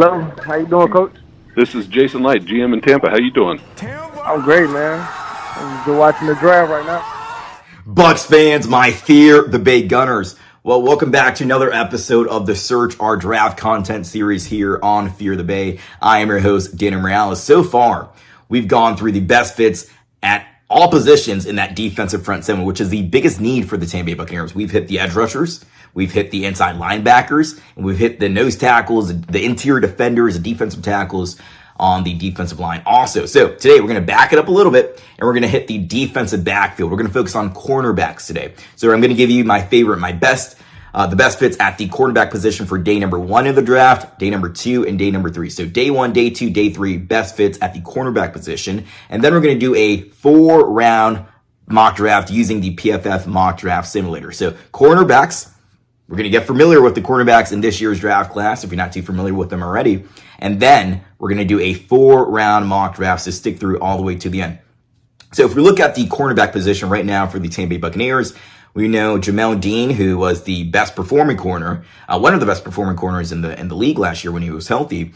Hello, how you doing, Coach? This is Jason Light, GM in Tampa. How you doing? I'm great, man. I'm just watching the draft right now. Bucs fans, my Fear the Bay Gunners. Well, welcome back to another episode of the Search Our Draft content series here on Fear the Bay. I am your host, Daniel Morales. So far, we've gone through the best fits at all positions in that defensive front seven, which is the biggest need for the Tampa Bay Buccaneers. We've hit the edge rushers, we've hit the inside linebackers, and we've hit the nose tackles, the interior defenders, the defensive tackles on the defensive line also. So today we're going to back it up a little bit and we're going to hit the defensive backfield. We're going to focus on cornerbacks today. So I'm going to give you my favorite, the best fits at the quarterback position for day number 1 of the draft, day number 2, and day number 3. So day 1, day 2, day 3, best fits at the cornerback position. And then we're going to do a 4-round mock draft using the PFF mock draft simulator. So cornerbacks, we're going to get familiar with the cornerbacks in this year's draft class if you're not too familiar with them already. And then we're going to do a 4-round mock draft, so stick through all the way to the end. So if we look at the cornerback position right now for the Tampa Bay Buccaneers, we know Jamel Dean, who was the best performing corner, one of the best performing corners in the league last year when he was healthy.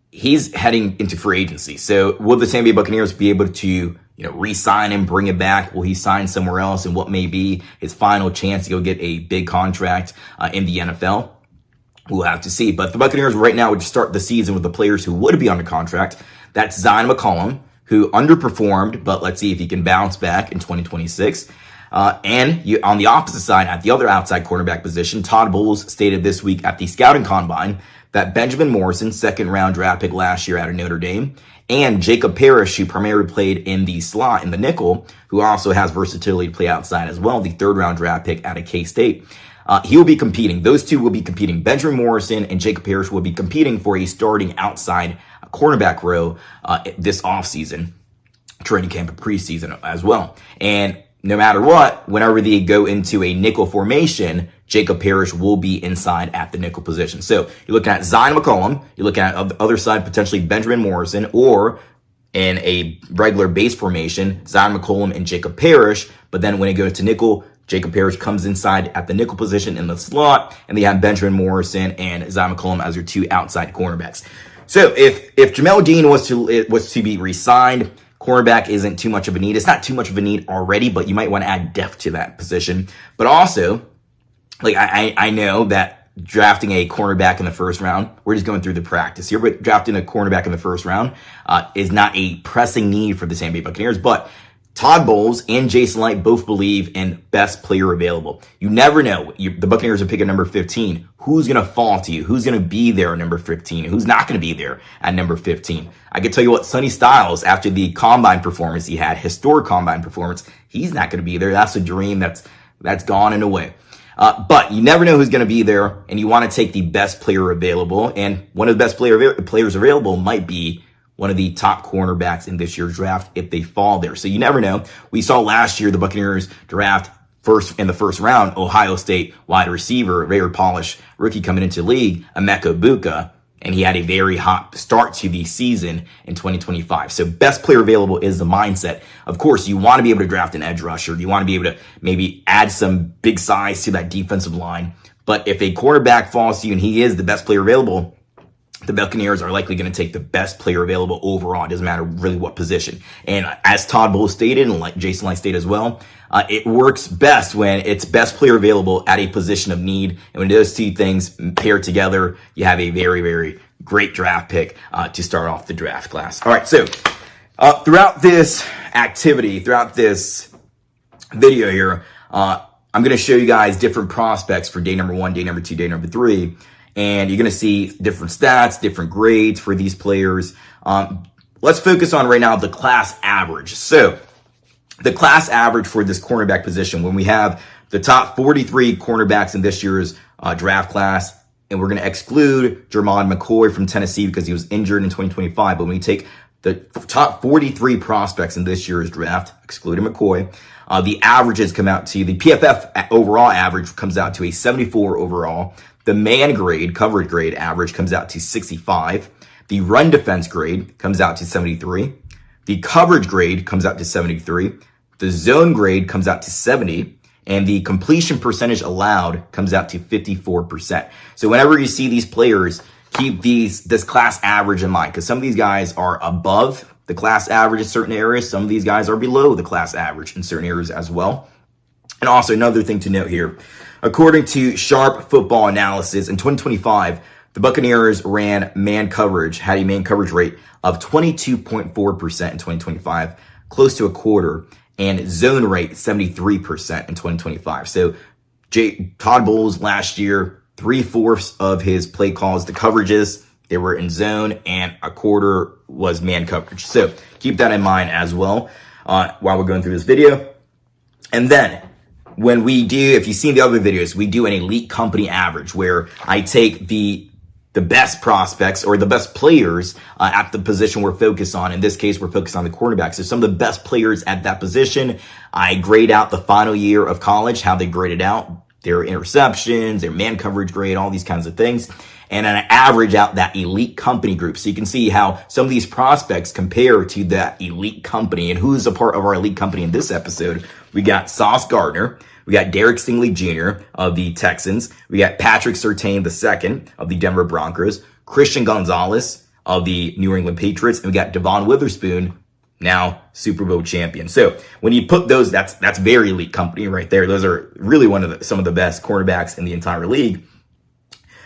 He's heading into free agency. So will the Tampa Bay Buccaneers be able to, re-sign him, bring him back? Will he sign somewhere else? And what may be his final chance to go get a big contract in the NFL? We'll have to see. But the Buccaneers right now would start the season with the players who would be under contract. That's Zyon McCollum, who underperformed, but let's see if he can bounce back in 2026. And on the opposite side, at the other outside cornerback position, Todd Bowles stated this week at the scouting combine that Benjamin Morrison, second-round draft pick last year out of Notre Dame, and Jacob Parrish, who primarily played in the slot, in the nickel, who also has versatility to play outside as well, the third-round draft pick out of K-State. He will be competing. Those two will be competing. Benjamin Morrison and Jacob Parrish will be competing for a starting outside cornerback row this offseason, training camp and preseason as well. And no matter what, whenever they go into a nickel formation, Jacob Parrish will be inside at the nickel position. So you're looking at Zyon McCollum, you're looking at the other side, potentially Benjamin Morrison, or in a regular base formation, Zyon McCollum and Jacob Parrish. But then when it goes to nickel, Jacob Parrish comes inside at the nickel position in the slot, and they have Benjamin Morrison and Zyon McCollum as your two outside cornerbacks. So if Jamel Dean was to be re-signed, cornerback isn't too much of a need. It's not too much of a need already, but you might want to add depth to that position. But also, I know that drafting a cornerback in the first round, we're just going through the practice here, but drafting a cornerback in the first round is not a pressing need for the Tampa Bay Buccaneers. But Todd Bowles and Jason Light both believe in best player available. You never know. The Buccaneers are picking number 15. Who's going to fall to you? Who's going to be there at number 15? Who's not going to be there at number 15? I can tell you what, Sonny Styles, after the combine performance he had, historic combine performance, he's not going to be there. That's a dream that's gone and away. But you never know who's going to be there, and you want to take the best player available. And one of the best players available might be one of the top cornerbacks in this year's draft if they fall there. So you never know. We saw last year the Buccaneers draft in the first round, Ohio State wide receiver, very polished rookie coming into the league, Emeka Egbuka, and he had a very hot start to the season in 2025. So best player available is the mindset. Of course, you want to be able to draft an edge rusher. You want to be able to maybe add some big size to that defensive line. But if a cornerback falls to you and he is the best player available, the Buccaneers are likely going to take the best player available overall. It doesn't matter really what position. And as Todd Bowles stated, and like Jason Light stated as well, it works best when it's best player available at a position of need. And when those two things pair together, you have a very, very great draft pick to start off the draft class. All right, so throughout this activity, throughout this video here, I'm going to show you guys different prospects for day number 1, day number 2, day number 3. And you're going to see different stats, different grades for these players. Let's focus on right now the class average. So the class average for this cornerback position, when we have the top 43 cornerbacks in this year's draft class, and we're going to exclude Jamel McCoy from Tennessee because he was injured in 2025. But when we take the top 43 prospects in this year's draft, excluding McCoy, the averages come out to, the PFF overall average comes out to a 74 overall. The man grade, coverage grade average comes out to 65. The run defense grade comes out to 73. The coverage grade comes out to 73. The zone grade comes out to 70. And the completion percentage allowed comes out to 54%. So whenever you see these players keep this class average in mind, because some of these guys are above the class average in certain areas. Some of these guys are below the class average in certain areas as well. And also another thing to note here, according to Sharp Football Analysis, in 2025, the Buccaneers ran man coverage, had a man coverage rate of 22.4% in 2025, close to a quarter, and zone rate 73% in 2025. So Todd Bowles last year, 3/4 of his play calls, the coverages, they were in zone, and a quarter was man coverage. So keep that in mind as well while we're going through this video. And then when we do, if you've seen the other videos, we do an elite company average where I take the best prospects or the best players at the position we're focused on. In this case, we're focused on the cornerback. So some of the best players at that position, I grade out the final year of college, how they graded out, their interceptions, their man coverage grade, all these kinds of things. And then I average out that elite company group. So you can see how some of these prospects compare to that elite company. And who's a part of our elite company in this episode? We got Sauce Gardner. We got Derek Stingley Jr. of the Texans. We got Patrick Surtain II of the Denver Broncos. Christian Gonzalez of the New England Patriots. And we got Devon Witherspoon, now Super Bowl champion. So when you put those, that's very elite company right there. Those are really some of the best cornerbacks in the entire league.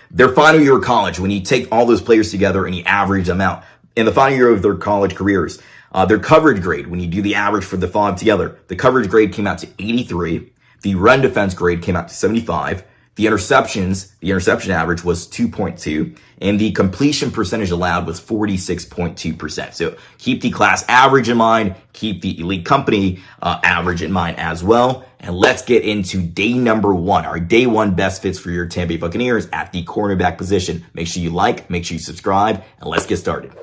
Their final year of college, when you take all those players together and you average them out, in the final year of their college careers, their coverage grade, when you do the average for the five together, the coverage grade came out to 83. The run defense grade came out to 75. The interception average was 2.2. And the completion percentage allowed was 46.2%. So keep the class average in mind. Keep the elite company average in mind as well. And let's get into day number 1, our day 1 best fits for your Tampa Bay Buccaneers at the cornerback position. Make sure you like, make sure you subscribe, and let's get started.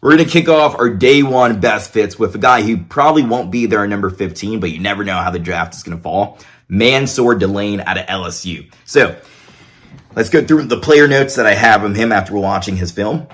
We're going to kick off our day 1 best fits with a guy who probably won't be there at number 15, but you never know how the draft is going to fall. Mansour Delane out of LSU. So let's go through the player notes that I have of him after watching his film.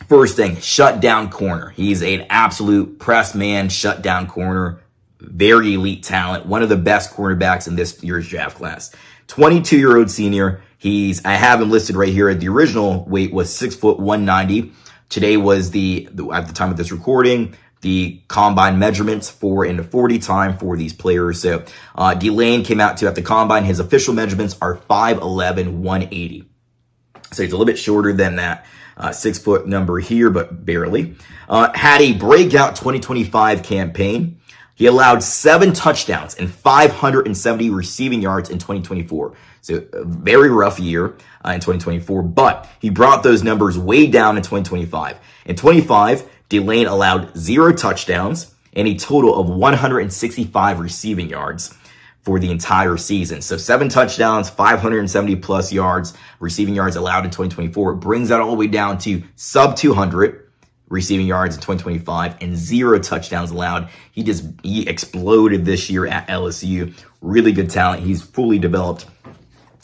First thing, shutdown corner. He's an absolute press man, shutdown corner, very elite talent, one of the best cornerbacks in this year's draft class. 22-year-old senior. I have him listed right here. The original weight was 6 foot 190. Today was at the time of this recording, the combine measurements 4 into 40 time for these players. So Delane came out to at the combine. His official measurements are 5'11", 180. So he's a little bit shorter than that 6 foot number here, but barely. Had a breakout 2025 campaign. He allowed 7 touchdowns and 570 receiving yards in 2024. So a very rough year in 2024, but he brought those numbers way down in 2025. In 25, Delane allowed 0 touchdowns and a total of 165 receiving yards for the entire season. So 7 touchdowns, 570 plus yards, receiving yards allowed in 2024. Brings that all the way down to sub 200 receiving yards in 2025 and 0 touchdowns allowed. He exploded this year at LSU. Really good talent. He's fully developed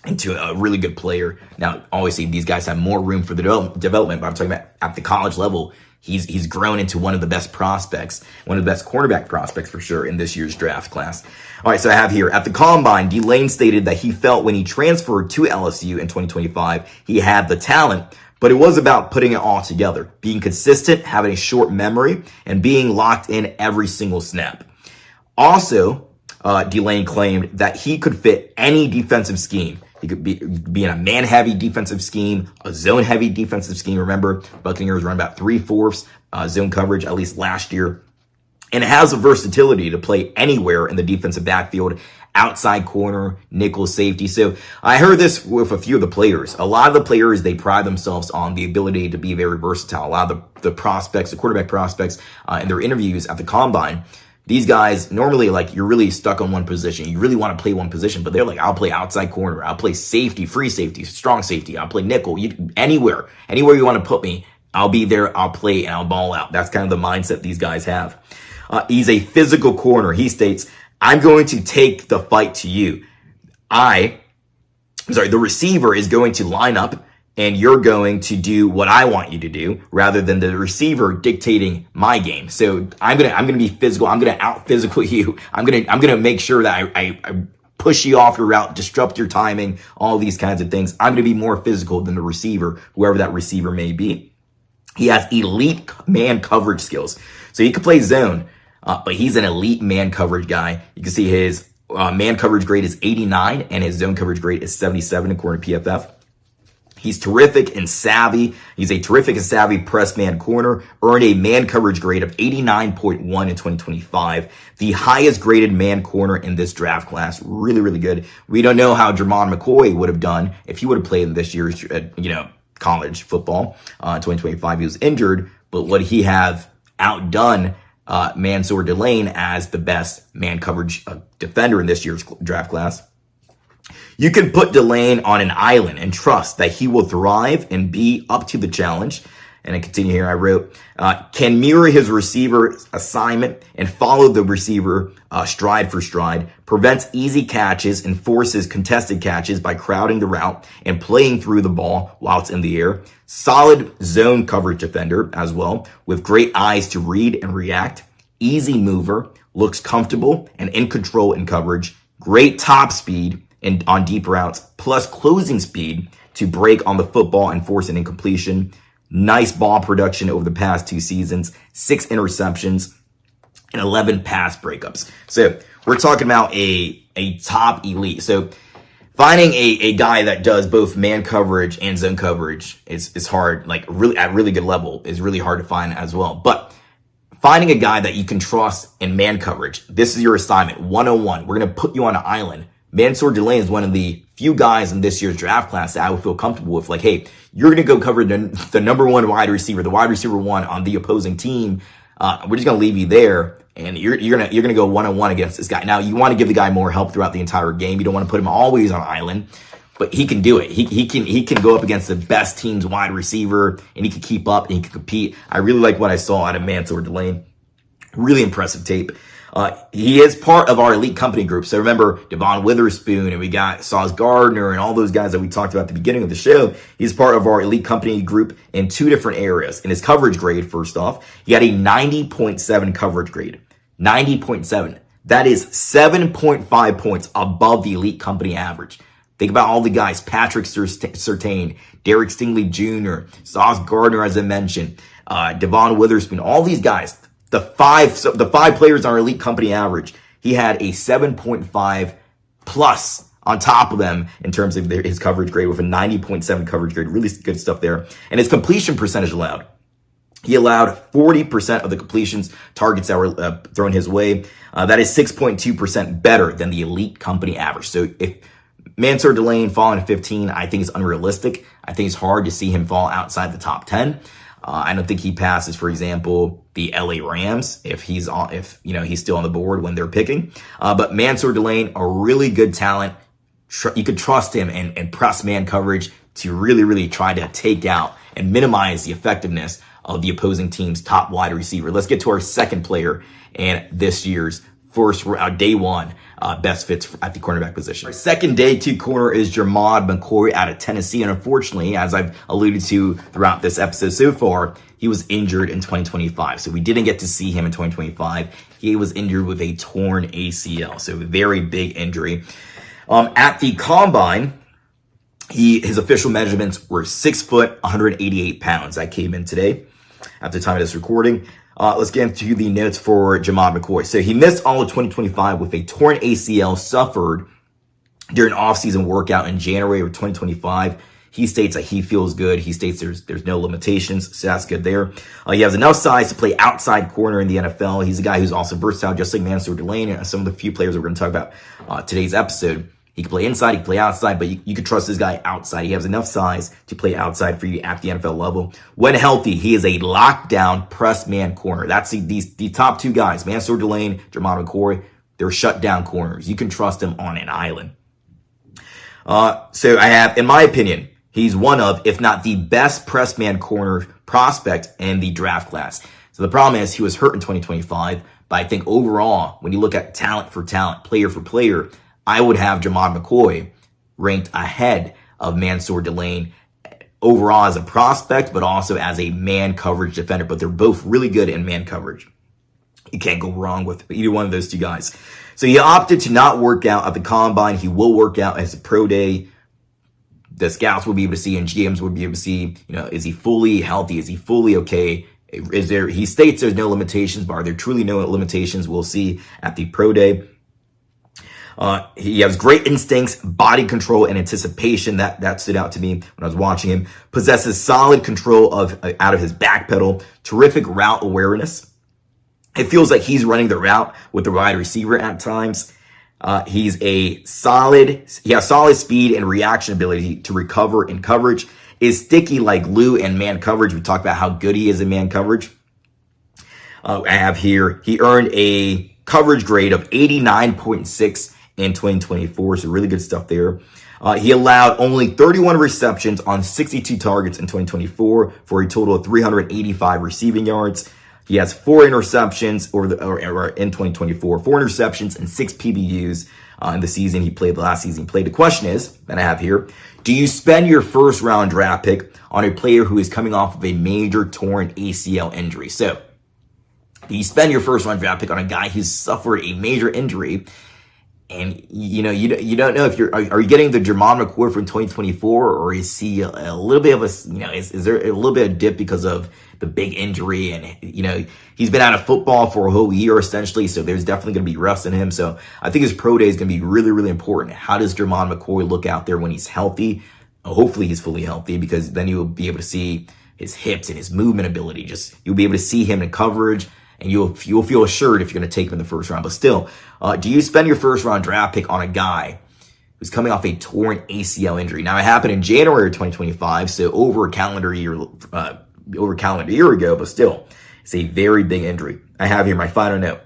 into a really good player. Now, obviously, these guys have more room for the development, but I'm talking about at the college level, he's grown into one of the best prospects, one of the best cornerback prospects for sure in this year's draft class. All right, so I have here, at the combine, Delane stated that he felt when he transferred to LSU in 2025, he had the talent, but it was about putting it all together, being consistent, having a short memory, and being locked in every single snap. Also, Delane claimed that he could fit any defensive scheme. He could be in a man-heavy defensive scheme, a zone-heavy defensive scheme. Remember, Buccaneers run about 3/4 zone coverage, at least last year. And it has the versatility to play anywhere in the defensive backfield, outside corner, nickel, safety. So I heard this with a few of the players. A lot of the players, they pride themselves on the ability to be very versatile. A lot of the prospects, the quarterback prospects, in their interviews at the combine, these guys, normally, like, you're really stuck on one position. You really want to play one position, but they're like, I'll play outside corner. I'll play safety, free safety, strong safety. I'll play nickel. Anywhere you want to put me, I'll be there. I'll play and I'll ball out. That's kind of the mindset these guys have. He's a physical corner. He states, I'm going to take the fight to you. The receiver is going to line up and you're going to do what I want you to do rather than the receiver dictating my game. So I'm going to be physical. I'm going to out physical you. I'm going to make sure that I push you off your route, disrupt your timing, all these kinds of things. I'm going to be more physical than the receiver, whoever that receiver may be. He has elite man coverage skills. So he can play zone, but he's an elite man coverage guy. You can see his man coverage grade is 89 and his zone coverage grade is 77 according to PFF. He's terrific and savvy. He's a terrific and savvy press man corner. Earned a man coverage grade of 89.1 in 2025. The highest graded man corner in this draft class. Really, really good. We don't know how Zyon McCollum would have done if he would have played in this year's, college football. In 2025, he was injured, but would he have outdone Mansour Delane as the best man coverage defender in this year's draft class? You can put Delane on an island and trust that he will thrive and be up to the challenge. And I continue here. I wrote, can mirror his receiver assignment and follow the receiver stride for stride, prevents easy catches and forces contested catches by crowding the route and playing through the ball while it's in the air. Solid zone coverage defender as well, with great eyes to read and react. Easy mover, looks comfortable and in control in coverage. Great top speed and on deep routes, plus closing speed to break on the football and force an incompletion. Nice ball production over the past 2 seasons, 6 interceptions and 11 pass breakups. So we're talking about a top elite. So finding a guy that does both man coverage and zone coverage is hard, like really at really good level is really hard to find as well. But finding a guy that you can trust in man coverage, this is your assignment, 101. We're going to put you on an island. Mansour Delane is one of the few guys in this year's draft class that I would feel comfortable with. Like, hey, you're going to go cover the number one wide receiver, the wide receiver one on the opposing team. We're just going to leave you there, and you're going to go 1-on-1 against this guy. Now, you want to give the guy more help throughout the entire game. You don't want to put him always on an island, but he can do it. He can go up against the best team's wide receiver, and he can keep up and he can compete. I really like what I saw out of Mansour Delane. Really impressive tape. He is part of our elite company group. So remember Devon Witherspoon and we got Sauce Gardner and all those guys that we talked about at the beginning of the show. He's part of our elite company group in 2 different areas. In his coverage grade, first off, he had a 90.7 coverage grade. 90.7. That is 7.5 points above the elite company average. Think about all the guys, Patrick Surtain, Derek Stingley Jr., Sauce Gardner, as I mentioned, Devon Witherspoon, all these guys. The five players on our elite company average, he had a 7.5 plus on top of them in terms of his coverage grade with a 90.7 coverage grade. Really good stuff there. And his completion percentage allowed. He allowed 40% of the completions targets that were thrown his way. That is 6.2% better than the elite company average. So if Mansour Delane falling to 15, I think it's unrealistic. I think it's hard to see him fall outside the top 10. I don't think he passes, for example, the LA Rams if he's still on the board when they're picking. But Mansour Delane, a really good talent. You could trust him and press man coverage to really, really try to take out and minimize the effectiveness of the opposing team's top wide receiver. Let's get to our second player and this year's day one best fits at the cornerback position. Our second day 2 corner is Jamel Dean out of Tennessee. And unfortunately, as I've alluded to throughout this episode so far, he was injured in 2025. So we didn't get to see him in 2025. He was injured with a torn ACL. So a very big injury. At the combine, his official measurements were 6 foot, 188 pounds. That came in today at the time of this recording. Let's get into the notes for Jamel Dean. So he missed all of 2025 with a torn ACL suffered during an offseason workout in January of 2025. He states that he feels good. He states there's no limitations, so that's good there. He has enough size to play outside corner in the NFL. He's a guy who's also versatile, just like Mansour Delane and some of the few players we're going to talk about today's episode. He can play inside, he can play outside, but you can trust this guy outside. He has enough size to play outside for you at the NFL level. When healthy, he is a lockdown press man corner. That's the top 2 guys, Mansour Delane, Jamel Dean. They're shut down corners. You can trust him on an island. So I have, in my opinion, he's one of, if not the best press man corner prospect in the draft class. So the problem is he was hurt in 2025, but I think overall, when you look at talent for talent, player for player, I would have Jamel Dean ranked ahead of Mansour Delane overall as a prospect, but also as a man coverage defender. But they're both really good in man coverage. You can't go wrong with either one of those two guys. So he opted to not work out at the combine. He will work out as a pro day. The scouts will be able to see and GMs will be able to see, is he fully healthy? Is he fully okay? He states there's no limitations, but are there truly no limitations? We'll see at the pro day. He has great instincts, body control, and anticipation. That stood out to me when I was watching him. Possesses solid control out of his back pedal. Terrific route awareness. It feels like he's running the route with the wide receiver at times. He has solid speed and reaction ability to recover in coverage. Is sticky like glue in man coverage. We talked about how good he is in man coverage. I have here, he earned a coverage grade of 89.6 in 2024. So really good stuff there. He allowed only 31 receptions on 62 targets in 2024 for a total of 385 receiving yards. He has 4 interceptions in 2024, 4 interceptions and 6 PBUs in the season he played, the last season he played. The question is, that I have here, do you spend your first round draft pick on a player who is coming off of a major torn ACL injury? So, do you spend your first round draft pick on a guy who's suffered a major injury? And, you don't know if are you getting the Jamel McCollum from 2024, or is he a little bit of is there a little bit of dip because of the big injury? And, he's been out of football for a whole year essentially. So there's definitely going to be rust in him. So I think his pro day is going to be really, really important. How does Jamel McCollum look out there when he's healthy? Hopefully he's fully healthy, because then you'll be able to see his hips and his movement ability. You'll be able to see him in coverage. And you'll feel assured if you're going to take him in the first round. But still, do you spend your first round draft pick on a guy who's coming off a torn ACL injury? Now, it happened in January of 2025, so over a calendar year ago, but still, it's a very big injury. I have here my final note.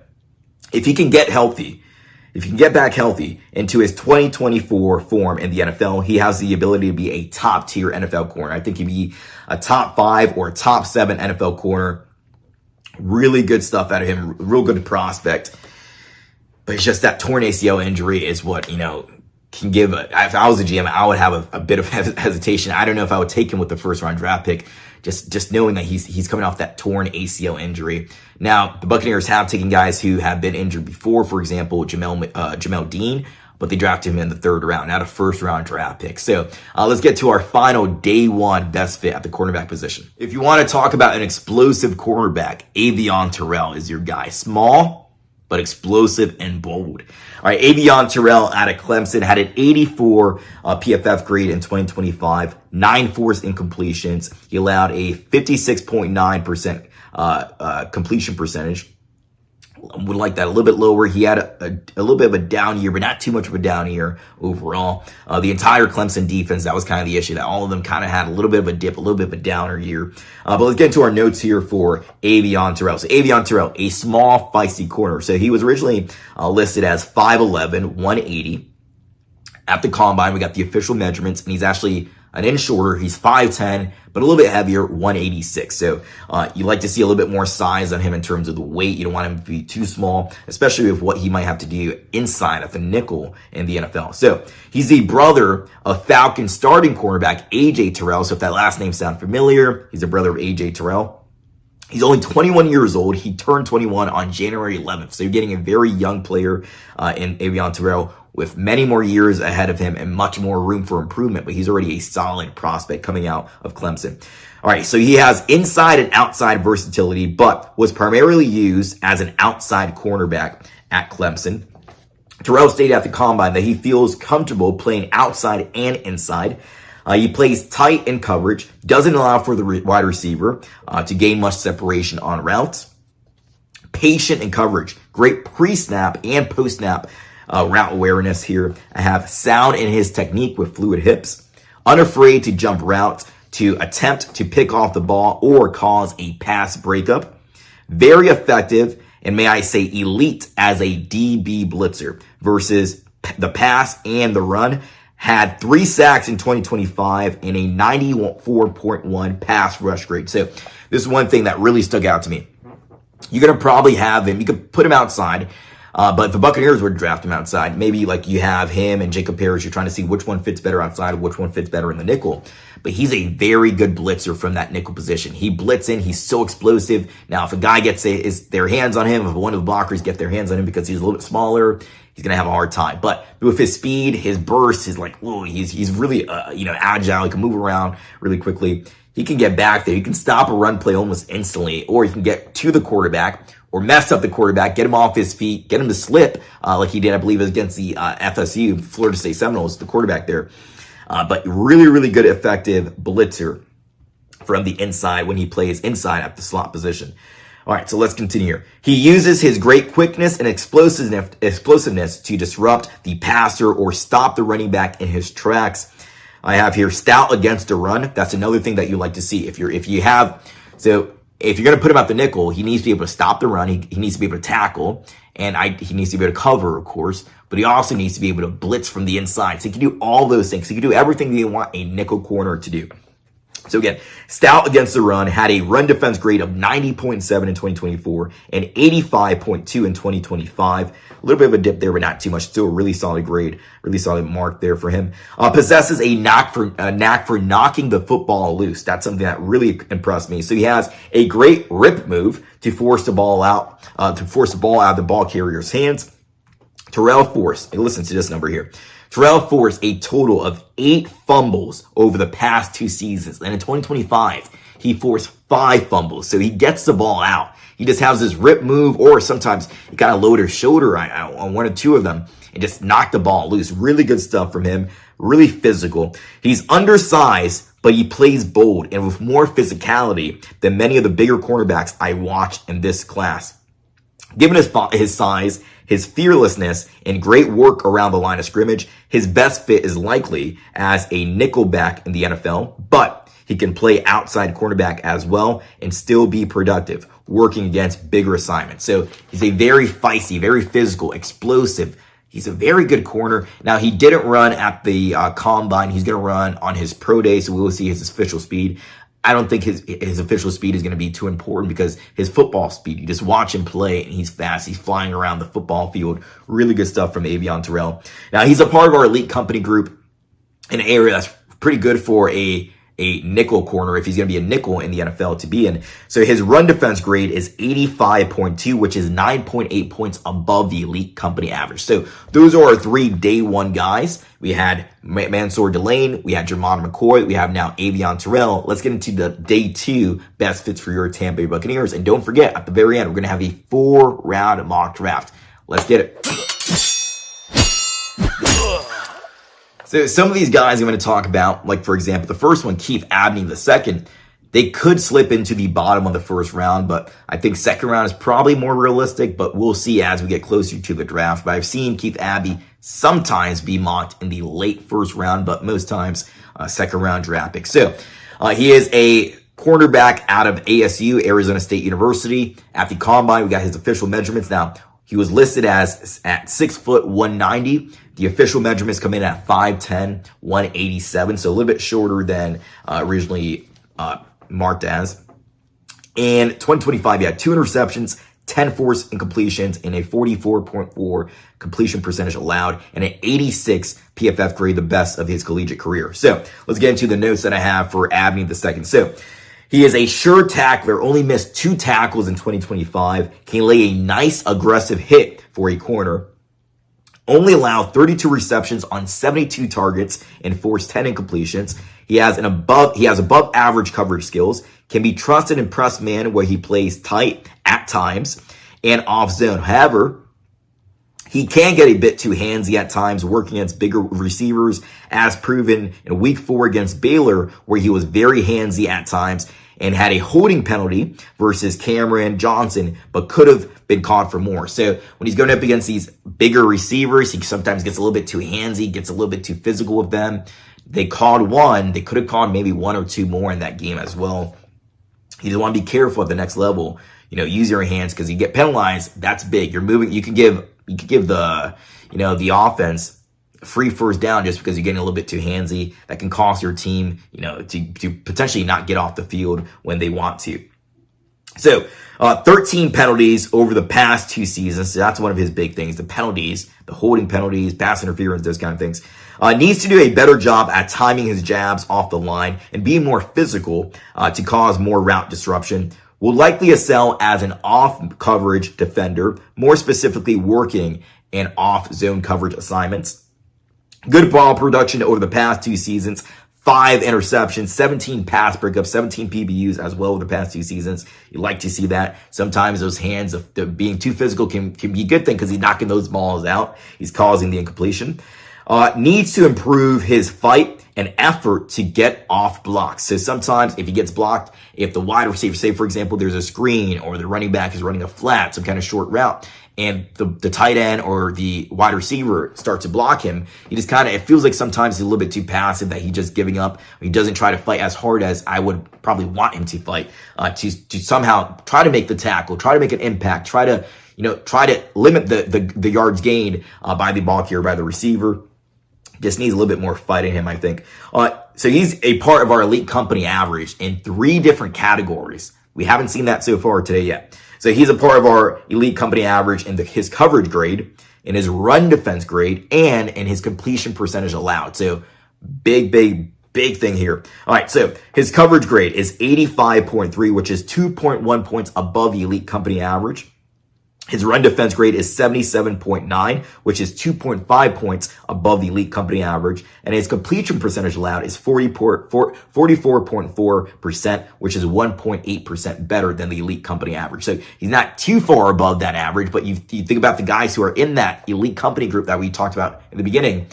If he can get back healthy into his 2024 form in the NFL, he has the ability to be a top tier NFL corner. I think he'd be a top 5 or a top 7 NFL corner. Really good stuff out of him. Real good prospect. But it's just that torn ACL injury is what, can give if I was a GM, I would have a bit of hesitation. I don't know if I would take him with the first round draft pick, just knowing that he's coming off that torn ACL injury. Now, the Buccaneers have taken guys who have been injured before, for example, Jamel Dean, but they drafted him in the 3rd round, not a first round draft pick. So let's get to our final day 1 best fit at the cornerback position. If you want to talk about an explosive cornerback, Zyon McCollum is your guy. Small, but explosive and bold. All right, Zyon McCollum out of Clemson had an 84 PFF grade in 2025, 9 forced incompletions. He allowed a 56.9% completion percentage. Would like that a little bit lower. He had a little bit of a down year, but not too much of a down year overall. The entire Clemson defense, that was kind of the issue, that all of them kind of had a little bit of a dip, a little bit of a downer year. But let's get into our notes here for Zyon McCollum. So Zyon McCollum, a small, feisty corner. So he was originally listed as 5'11", 180. At the combine, we got the official measurements, and he's actually an inch shorter. He's 5'10", but a little bit heavier, 186. So you like to see a little bit more size on him in terms of the weight. You don't want him to be too small, especially with what he might have to do inside at the nickel in the NFL. So he's the brother of Falcons starting cornerback A.J. Terrell. So if that last name sounds familiar, he's the brother of A.J. Terrell. He's only 21 years old. He turned 21 on January 11th. So you're getting a very young player in Zyon McCollum, with many more years ahead of him and much more room for improvement, but he's already a solid prospect coming out of Clemson. All right, so he has inside and outside versatility, but was primarily used as an outside cornerback at Clemson. Terrell stated at the combine that he feels comfortable playing outside and inside. He plays tight in coverage, doesn't allow for the wide receiver to gain much separation on routes. Patient in coverage, great pre-snap and post-snap route awareness here. I have sound in his technique with fluid hips, unafraid to jump routes, to attempt to pick off the ball or cause a pass breakup. Very effective, and may I say elite as a DB blitzer versus the pass and the run. Had 3 sacks in 2025 and a 94.1 pass rush grade. So this is one thing that really stuck out to me. You're going to probably have him. You could put him outside. But the Buccaneers would draft him outside. Maybe like you have him and Jacob Parrish, you're trying to see which one fits better outside, which one fits better in the nickel. But he's a very good blitzer from that nickel position. He blitz in, he's so explosive. Now, if a guy gets their hands on him, if one of the blockers get their hands on him because he's a little bit smaller, he's going to have a hard time. But with his speed, his burst, he's really, agile. He can move around really quickly. He can get back there. He can stop a run play almost instantly, or he can get to the quarterback or mess up the quarterback, get him off his feet, get him to slip, like he did, I believe, against the FSU, Florida State Seminoles, the quarterback there. But really, really good, effective blitzer from the inside when he plays inside at the slot position. All right, so let's continue here. He uses his great quickness and explosiveness to disrupt the passer or stop the running back in his tracks. I have here stout against the run. That's another thing that you like to see. If you're going to put him at the nickel, he needs to be able to stop the run. He needs to be able to tackle, and he needs to be able to cover, of course. But he also needs to be able to blitz from the inside. So he can do all those things. He can do everything that you want a nickel corner to do. So again, stout against the run, had a run defense grade of 90.7 in 2024 and 85.2 in 2025. A little bit of a dip there, but not too much. Still a really solid grade, really solid mark there for him. Possesses a knack for knocking the football loose. That's something that really impressed me. So he has a great rip move to force the ball out of the ball carrier's hands. Terrell forced, listen to this number here. Terrell forced a total of 8 fumbles over the past 2 seasons. And in 2025, he forced 5 fumbles. So he gets the ball out. He just has this rip move, or sometimes he kind of load his shoulder on 1 or 2 of them and just knock the ball loose. Really good stuff from him. Really physical. He's undersized, but he plays bold and with more physicality than many of the bigger cornerbacks I watched in this class. Given his size, his fearlessness, and great work around the line of scrimmage, his best fit is likely as a nickelback in the NFL, but he can play outside cornerback as well and still be productive, working against bigger assignments. So he's a very feisty, very physical, explosive. He's a very good corner. Now, he didn't run at the combine. He's going to run on his pro day, so we will see his official speed. I don't think his official speed is going to be too important because his football speed, you just watch him play and he's fast. He's flying around the football field. Really good stuff from Avion Terrell. Now, he's a part of our elite company group, an area that's pretty good for a nickel corner if he's going to be a nickel in the NFL to be in. So his run defense grade is 85.2, which is 9.8 points above the elite company average. So those are our 3 day 1 guys. We had Mansour Delane, we had Jermon McCoy, we have now Avion Terrell. Let's get into the day 2 best fits for your Tampa Bay Buccaneers. And don't forget, at the very end, we're going to have a 4-round mock draft. Let's get it. So some of these guys I'm going to talk about, like, for example, the first one, Keith Abney, the second, they could slip into the bottom of the first round, but I think second round is probably more realistic, but we'll see as we get closer to the draft. But I've seen Keith Abney sometimes be mocked in the late first round, but most times second round draft pick. So he is a cornerback out of ASU, Arizona State University. At the combine, we got his official measurements. Now, he was listed as at 6 foot 190. The official measurements come in at 5'10", 187, so a little bit shorter than originally marked as. And 2025, he had 2 interceptions, 10 forced incompletions, and a 44.4 completion percentage allowed, and an 86 PFF grade, the best of his collegiate career. So let's get into the notes that I have for Abney the second. So he is a sure tackler, only missed 2 tackles in 2025, can lay a nice aggressive hit for a corner. Only allowed 32 receptions on 72 targets and forced 10 incompletions. He has above average coverage skills, can be trusted in press man where he plays tight at times and off zone. However, he can get a bit too handsy at times working against bigger receivers, as proven in week 4 against Baylor, where he was very handsy at times and had a holding penalty versus Cameron Johnson, but could have been caught for more. So when he's going up against these bigger receivers, he sometimes gets a little bit too handsy, gets a little bit too physical with them. They called 1. They could have called maybe 1 or 2 more in that game as well. You just want to be careful at the next level. Use your hands because you get penalized. That's big. You're moving. You can give the offense free first down just because you're getting a little bit too handsy. That can cost your team, to potentially not get off the field when they want to. So 13 penalties over the past 2 seasons. So that's one of his big things. The penalties, the holding penalties, pass interference, those kind of things. Needs to do a better job at timing his jabs off the line and being more physical to cause more route disruption. Will likely excel as an off coverage defender, more specifically working in off zone coverage assignments. Good ball production over the past 2 seasons. 5 interceptions, 17 pass breakups, 17 PBUs as well over the past 2 seasons. You like to see that. Sometimes those hands of being too physical can be a good thing because he's knocking those balls out. He's causing the incompletion. Needs to improve his fight and effort to get off blocks. So sometimes if he gets blocked, if the wide receiver, say for example, there's a screen or the running back is running a flat, some kind of short route, and the tight end or the wide receiver starts to block him, he just it feels like sometimes he's a little bit too passive, that he's just giving up. He doesn't try to fight as hard as I would probably want him to fight, to somehow try to make the tackle, try to make an impact, try to limit the yards gained by the ball carrier, by the receiver. Just needs a little bit more fight in him, I think. So he's a part of our elite company average in 3 different categories. We haven't seen that so far today yet. So he's a part of our elite company average in his coverage grade, in his run defense grade, and in his completion percentage allowed. So big thing here. All right, so his coverage grade is 85.3, which is 2.1 points above the elite company average. His run defense grade is 77.9, which is 2.5 points above the elite company average. And his completion percentage allowed is 44.4%, which is 1.8% better than the elite company average. So he's not too far above that average, but you think about the guys who are in that elite company group that we talked about in the beginning.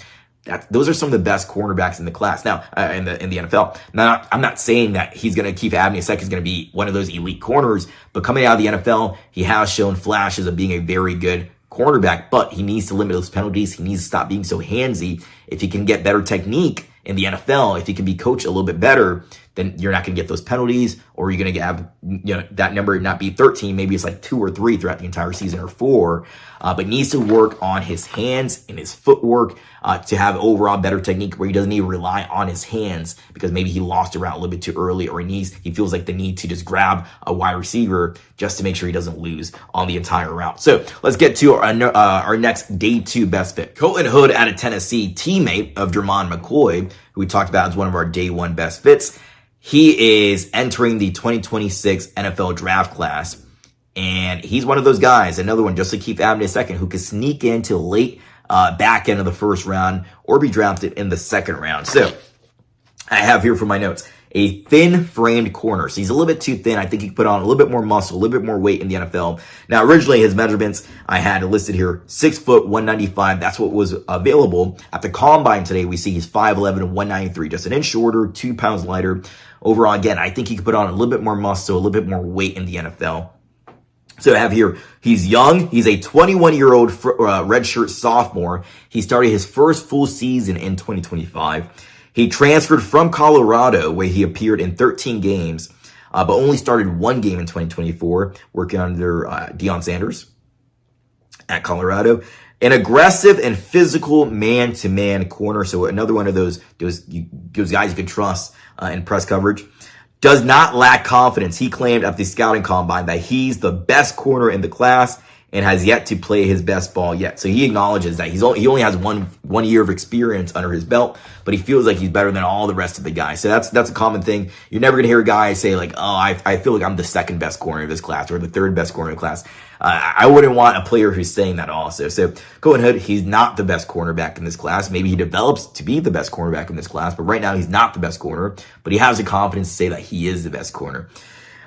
Those are some of the best cornerbacks in the class now, in the NFL. Now, I'm not saying that he's going to keep Abney a second. He's going to be one of those elite corners, but coming out of the NFL, he has shown flashes of being a very good cornerback, but he needs to limit those penalties. He needs to stop being so handsy. If he can get better technique in the NFL, if he can be coached a little bit better, then you're not going to get those penalties, or you're going to have, that number not be 13. Maybe it's like 2 or 3 throughout the entire season, or 4, but needs to work on his hands and his footwork, to have overall better technique where he doesn't need to rely on his hands because maybe he lost a route a little bit too early, or he feels like the need to just grab a wide receiver just to make sure he doesn't lose on the entire route. So let's get to our next day 2 best fit. Colton Hood out of Tennessee, teammate of Zyon McCollum, who we talked about as one of our day 1 best fits. He is entering the 2026 NFL draft class, and he's one of those guys, another one just like Keith Abney II, who could sneak into late back end of the first round or be drafted in the second round. So I have here for my notes a thin framed corner. So he's a little bit too thin. I think he could put on a little bit more muscle, a little bit more weight in the NFL. Now, originally his measurements I had listed here, 6 foot, 195. That's what was available. At the combine today, we see he's 5'11 and 193, just an inch shorter, 2 pounds lighter. Overall, again, I think he could put on a little bit more muscle, a little bit more weight in the NFL. So I have here, he's young. He's a 21-year-old redshirt sophomore. He started his first full season in 2025. He transferred from Colorado, where he appeared in 13 games, but only started 1 game in 2024, working under Deion Sanders at Colorado. An aggressive and physical man-to-man corner. So another one of those guys you can trust in press coverage. Does not lack confidence. He claimed at the scouting combine that he's the best corner in the class and has yet to play his best ball yet. So he acknowledges that he only has one year of experience under his belt, but he feels like he's better than all the rest of the guys. So that's a common thing. You're never going to hear a guy say like, oh, I feel like I'm the second best corner of this class or the third best corner of the class. I wouldn't want a player who's saying that also. So Colton Hood, he's not the best cornerback in this class. Maybe he develops to be the best cornerback in this class, but right now he's not the best corner, but he has the confidence to say that he is the best corner.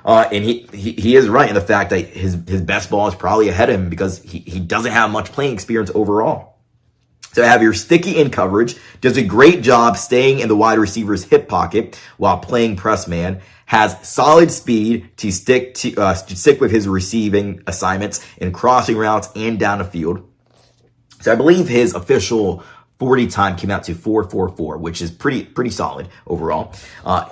And he is right in the fact that his best ball is probably ahead of him because he doesn't have much playing experience overall. So I have your sticky in coverage, does a great job staying in the wide receiver's hip pocket while playing press man, has solid speed to stick with his receiving assignments in crossing routes and down the field. So I believe his official 40 time came out to 4.44, which is pretty solid overall.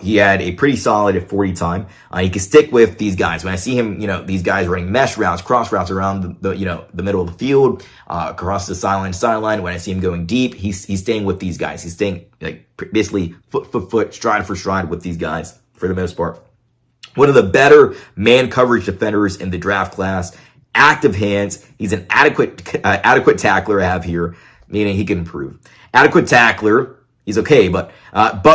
He had a pretty solid 40 time. He can stick with these guys. When I see him, these guys running mesh routes, cross routes around the middle of the field, across the sideline. When I see him going deep, he's staying with these guys. He's staying like basically foot, stride for stride with these guys for the most part. One of the better man coverage defenders in the draft class. Active hands. He's an adequate tackler I have here, meaning he can improve. Adequate tackler. He's okay, but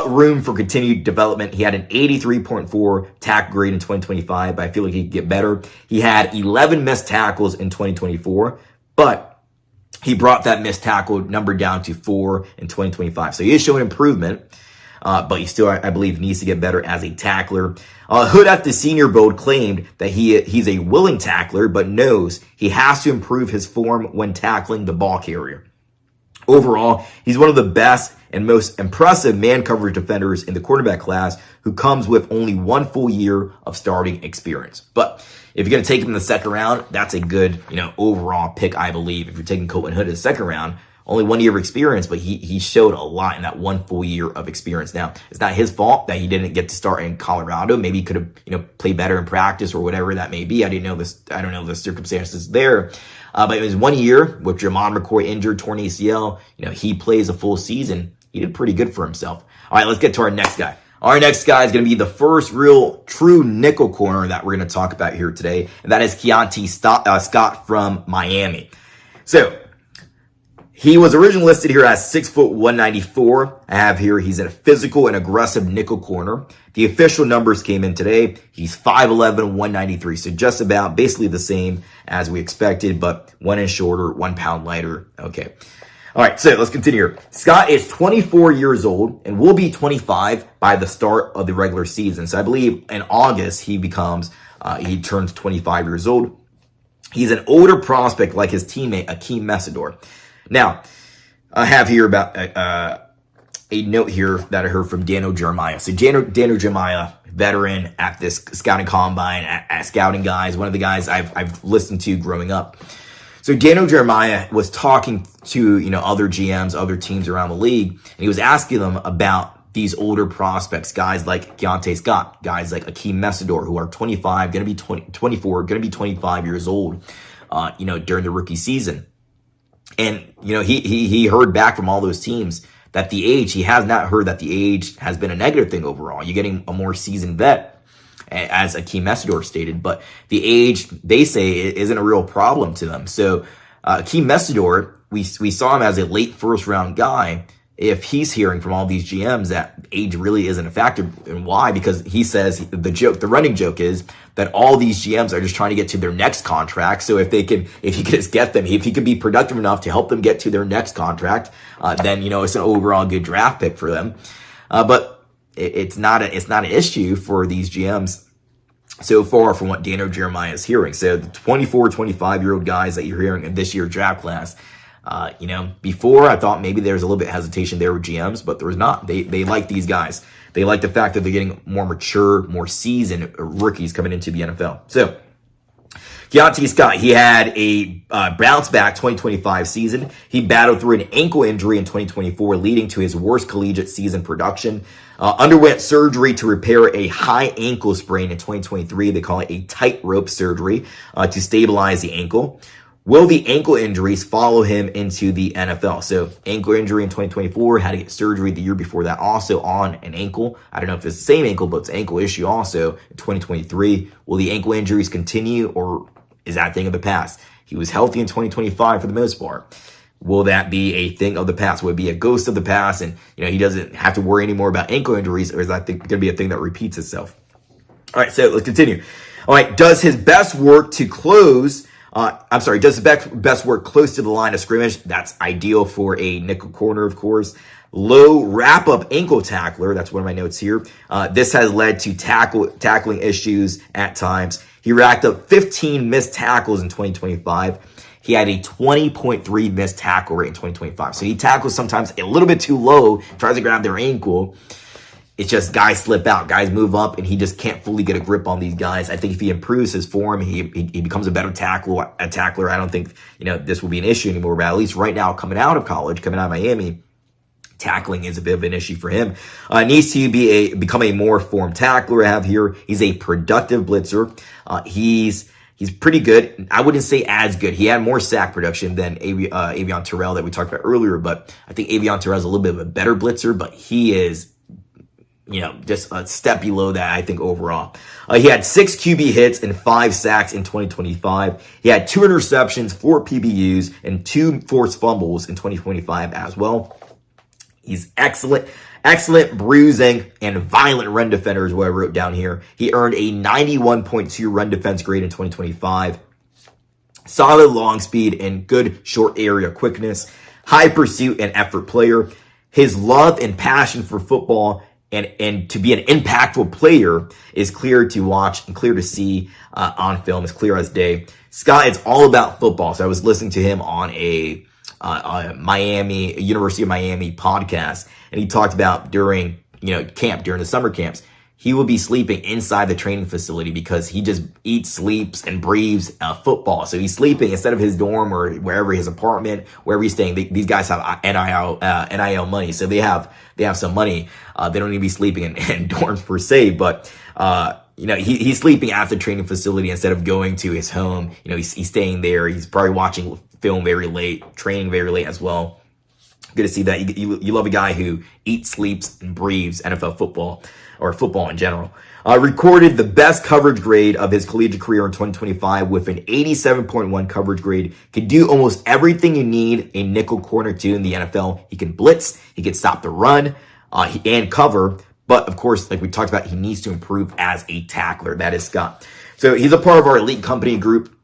room for continued development. He had an 83.4 tackle grade in 2025, but I feel like he could get better. He had 11 missed tackles in 2024, but he brought that missed tackle number down to 4 in 2025. So he is showing improvement, but he still, I believe, needs to get better as a tackler. Hood at the Senior Bowl claimed that he's a willing tackler, but knows he has to improve his form when tackling the ball carrier. Overall, he's one of the best and most impressive man coverage defenders in the quarterback class who comes with only 1 full year of starting experience. But if you're going to take him in the second round, that's a good, overall pick, I believe. If you're taking Courtland Hood in the second round, only 1 year of experience, but he showed a lot in that 1 full year of experience. Now, it's not his fault that he didn't get to start in Colorado. Maybe he could have, played better in practice or whatever that may be. I don't know the circumstances there. But it was 1 year with Jamel McCollum injured, torn ACL. He plays a full season. He did pretty good for himself. All right, let's get to our next guy. Our next guy is going to be the first real true nickel corner that we're going to talk about here today, and that is Keontae Scott from Miami. So, he was originally listed here as 6 foot 194. I have here he's a physical and aggressive nickel corner. The official numbers came in today. He's 5'11", 193. So just about basically the same as we expected, but 1 inch shorter, 1 pound lighter. Okay. All right, so let's continue here. Scott is 24 years old and will be 25 by the start of the regular season. So I believe in August he turns 25 years old. He's an older prospect like his teammate, Akeem Messidor. Now, I have here about a note here that I heard from Daniel Jeremiah. So Daniel Jeremiah, veteran at this scouting combine, at scouting guys, one of the guys I've listened to growing up. So Daniel Jeremiah was talking to, other GMs, other teams around the league, and he was asking them about these older prospects, guys like Keontae Scott, guys like Akeem Messidor, who are 25, going to be 24, going to be 25 years old, during the rookie season. And, he heard back from all those teams that he has not heard that the age has been a negative thing overall. You're getting a more seasoned vet, as Akeem Messidor stated, but the age, they say, isn't a real problem to them. So, Akeem Messidor, we saw him as a late first round guy. If he's hearing from all these GMs that age really isn't a factor, and why? Because he says the running joke is that all these GMs are just trying to get to their next contract. So if he could just get them, if he could be productive enough to help them get to their next contract, then it's an overall good draft pick for them. But it's not an issue for these GMs so far from what Daniel Jeremiah is hearing. So the 24, 25-year-old guys that you're hearing in this year's draft class, before I thought maybe there was a little bit of hesitation there with GMs, but there was not. They like these guys. They like the fact that they're getting more mature, more seasoned rookies coming into the NFL. So Keontae Scott, he had a bounce back 2025 season. He battled through an ankle injury in 2024, leading to his worst collegiate season production. Underwent surgery to repair a high ankle sprain in 2023. They call it a tightrope surgery to stabilize the ankle. Will the ankle injuries follow him into the NFL? So ankle injury in 2024, had to get surgery the year before that also on an ankle. I don't know if it's the same ankle, but it's an ankle issue also in 2023. Will the ankle injuries continue, or is that a thing of the past? He was healthy in 2025 for the most part. Will that be a thing of the past? Will it be a ghost of the past and he doesn't have to worry anymore about ankle injuries, or is that going to be a thing that repeats itself? All right, so let's continue. All right, does his best work close to the line of scrimmage? That's ideal for a nickel corner, of course. Low wrap-up ankle tackler. That's one of my notes here. This has led to tackling issues at times. He racked up 15 missed tackles in 2025. He had a 20.3 missed tackle rate in 2025. So he tackles sometimes a little bit too low, tries to grab their ankle. It's just guys slip out, guys move up, and he just can't fully get a grip on these guys. I think if he improves his form, he becomes a better tackler. I don't think this will be an issue anymore. But at least right now, coming out of college, coming out of Miami, tackling is a bit of an issue for him. Needs to become a more formed tackler. I have here. He's a productive blitzer. He's pretty good. I wouldn't say as good. He had more sack production than Avion Terrell that we talked about earlier, but I think Avion Terrell is a little bit of a better blitzer, but he is just a step below that, I think, overall. He had 6 QB hits and 5 sacks in 2025. He had 2 interceptions, 4 PBUs, and 2 forced fumbles in 2025 as well. He's excellent bruising and violent run defender is what I wrote down here. He earned a 91.2 run defense grade in 2025. Solid long speed and good short area quickness. High pursuit and effort player. His love and passion for football and to be an impactful player is clear to watch and clear to see on film. It's clear as day. Scott is all about football. So I was listening to him on a University of Miami podcast, and he talked about during the summer camps, he will be sleeping inside the training facility because he just eats, sleeps, and breathes football. So he's sleeping instead of his dorm or wherever, his apartment, wherever he's staying. These guys have NIL money, so they have some money. They don't need to be sleeping in dorms per se, but he's sleeping at the training facility instead of going to his home. He's staying there. He's probably watching film very late, training very late as well. Good to see that. You love a guy who eats, sleeps, and breathes NFL football, or football in general. Recorded the best coverage grade of his collegiate career in 2025 with an 87.1 coverage grade. Can do almost everything you need a nickel corner to in the NFL. He can blitz, he can stop the run, and cover. But of course, like we talked about, he needs to improve as a tackler. That is Scott. So he's a part of our elite company group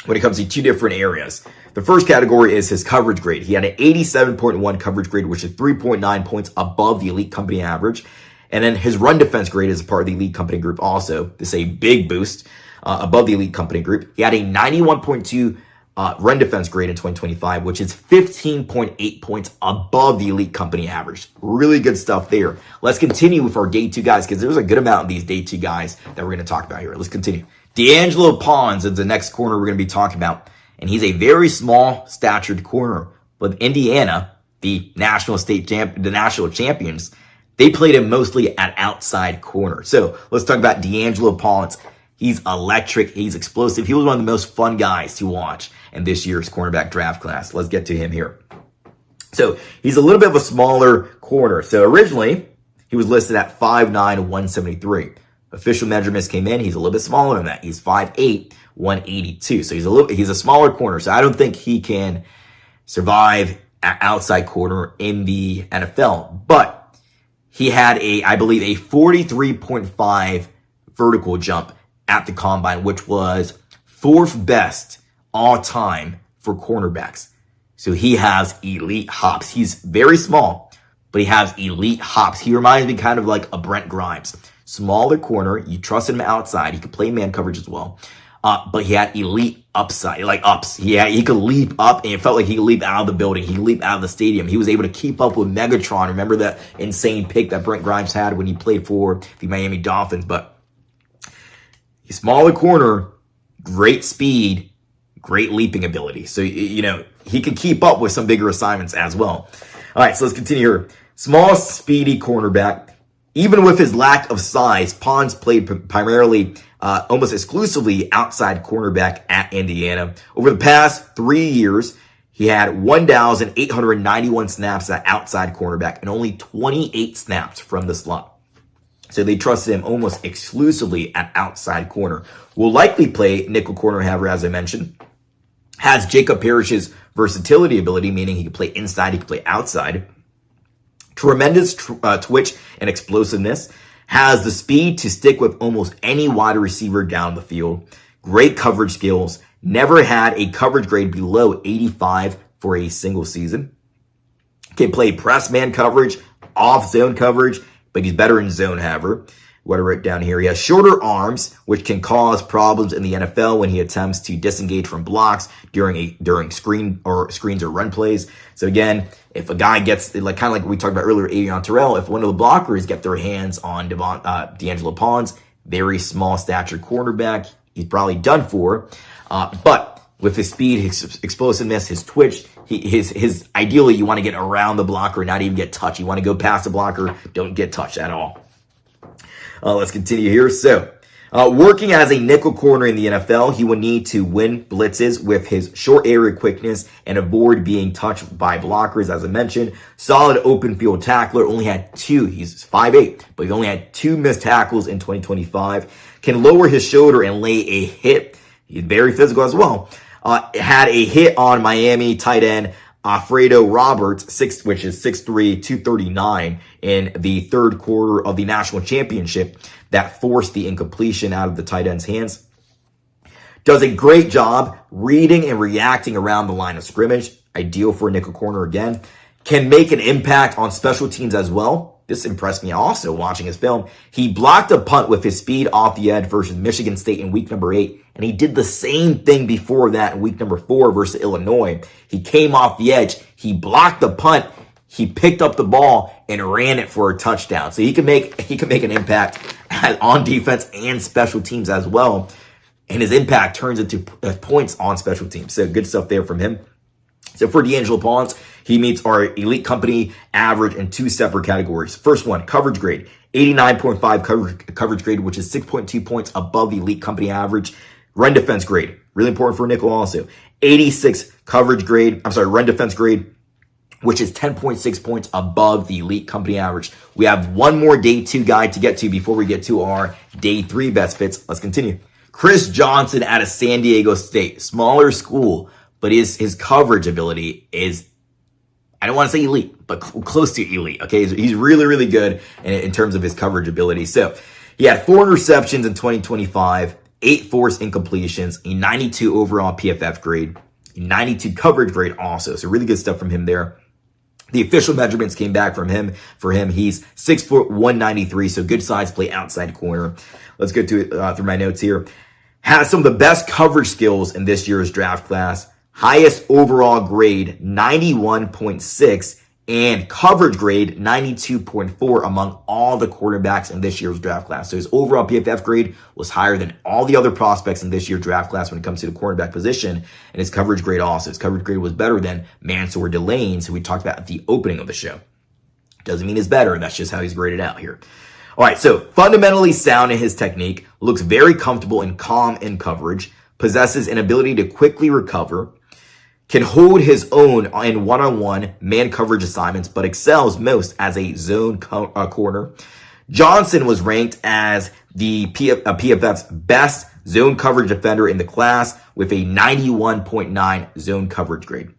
when it comes to 2 different areas. The first category is his coverage grade. He had an 87.1 coverage grade, which is 3.9 points above the elite company average. And then his run defense grade is a part of the elite company group also. This is a big boost above the elite company group. He had a 91.2 run defense grade in 2025, which is 15.8 points above the elite company average. Really good stuff there. Let's continue with our day 2 guys, because there's a good amount of these day 2 guys that we're going to talk about here. Let's continue. D'Angelo Pons is the next corner we're going to be talking about. And he's a very small statured corner. But Indiana, the national champions, they played him mostly at outside corner. So let's talk about D'Angelo Pons. He's electric. He's explosive. He was one of the most fun guys to watch in this year's cornerback draft class. Let's get to him here. So he's a little bit of a smaller corner. So originally, he was listed at 5'9", 173. Official measurements came in. He's a little bit smaller than that. He's 5'8", 182. So he's a smaller corner. So I don't think he can survive at outside corner in the NFL. But he had I believe a 43.5 vertical jump at the combine, which was 4th best all time for cornerbacks. So he has elite hops. He's very small, but he has elite hops. He reminds me kind of like a Brent Grimes. Smaller corner. You trust him outside. He could play man coverage as well. But he had elite upside, like ups. He could leap up, and it felt like he could leap out of the building. He could leap out of the stadium. He was able to keep up with Megatron. Remember that insane pick that Brent Grimes had when he played for the Miami Dolphins? But he's smaller corner, great speed, great leaping ability. So, he can keep up with some bigger assignments as well. All right, so let's continue here. Small, speedy cornerback. Even with his lack of size, Pons played primarily, almost exclusively outside cornerback at Indiana. Over the past 3 years, he had 1,891 snaps at outside cornerback and only 28 snaps from the slot. So they trusted him almost exclusively at outside corner. Will likely play nickel corner, however, as I mentioned. Has Jacob Parrish's versatility ability, meaning he can play inside, he can play outside. Tremendous twitch and explosiveness. Has the speed to stick with almost any wide receiver down the field. Great coverage skills. Never had a coverage grade below 85 for a single season. Can play press man coverage, off zone coverage, but he's better in zone, however. What I wrote down here, he has shorter arms, which can cause problems in the NFL when he attempts to disengage from blocks during screens or run plays. So again, if a guy gets, kind of like we talked about earlier, Avion Terrell, if one of the blockers get their hands on D'Angelo Pons, very small stature cornerback, he's probably done for. But with his speed, his explosiveness, his twitch, his ideally you want to get around the blocker, not even get touched. You want to go past the blocker, don't get touched at all. Let's continue here. So, Working as a nickel corner in the NFL, he would need to win blitzes with his short area quickness and avoid being touched by blockers, as I mentioned. Solid open field tackler, only had 2. He's 5'8", but he only had 2 missed tackles in 2025. Can lower his shoulder and lay a hit. He's very physical as well. Had a hit on Miami tight end Alfredo Roberts, which is 6'3", 239 in the third quarter of the national championship that forced the incompletion out of the tight end's hands. Does a great job reading and reacting around the line of scrimmage. Ideal for a nickel corner again. Can make an impact on special teams as well. This impressed me also watching his film. He blocked a punt with his speed off the edge versus Michigan State in week number 8. And he did the same thing before that in week number 4 versus Illinois. He came off the edge. He blocked the punt. He picked up the ball and ran it for a touchdown. So he can make an impact on defense and special teams as well. And his impact turns into points on special teams. So good stuff there from him. So for D'Angelo Pawns, he meets our elite company average in 2 separate categories. First one, coverage grade. 89.5 coverage grade, which is 6.2 points above the elite company average. Run defense grade, really important for a nickel also. 86 run defense grade, which is 10.6 points above the elite company average. We have one more day 2 guide to get to before we get to our day 3 best fits. Let's continue. Chris Johnson out of San Diego State, smaller school, but his coverage ability is, I don't want to say elite, but close to elite. Okay, he's really, really good in terms of his coverage ability. So he had 4 interceptions in 2025, 8 forced incompletions, a 92 overall PFF grade, a 92 coverage grade also. So really good stuff from him there. The official measurements came back from him. For him, he's 6 foot 193, so good size, play outside corner. Let's go through my notes here. Has some of the best coverage skills in this year's draft class. Highest overall grade, 91.6, and coverage grade, 92.4 among all the quarterbacks in this year's draft class. So his overall PFF grade was higher than all the other prospects in this year's draft class when it comes to the cornerback position, and his coverage grade also. His coverage grade was better than Mansour Delanes, who we talked about at the opening of the show. Doesn't mean he's better, that's just how he's graded out here. All right, so fundamentally sound in his technique, looks very comfortable and calm in coverage, possesses an ability to quickly recover, can hold his own in one-on-one man coverage assignments, but excels most as a zone corner. Johnson was ranked as the PFF's best zone coverage defender in the class with a 91.9 zone coverage grade.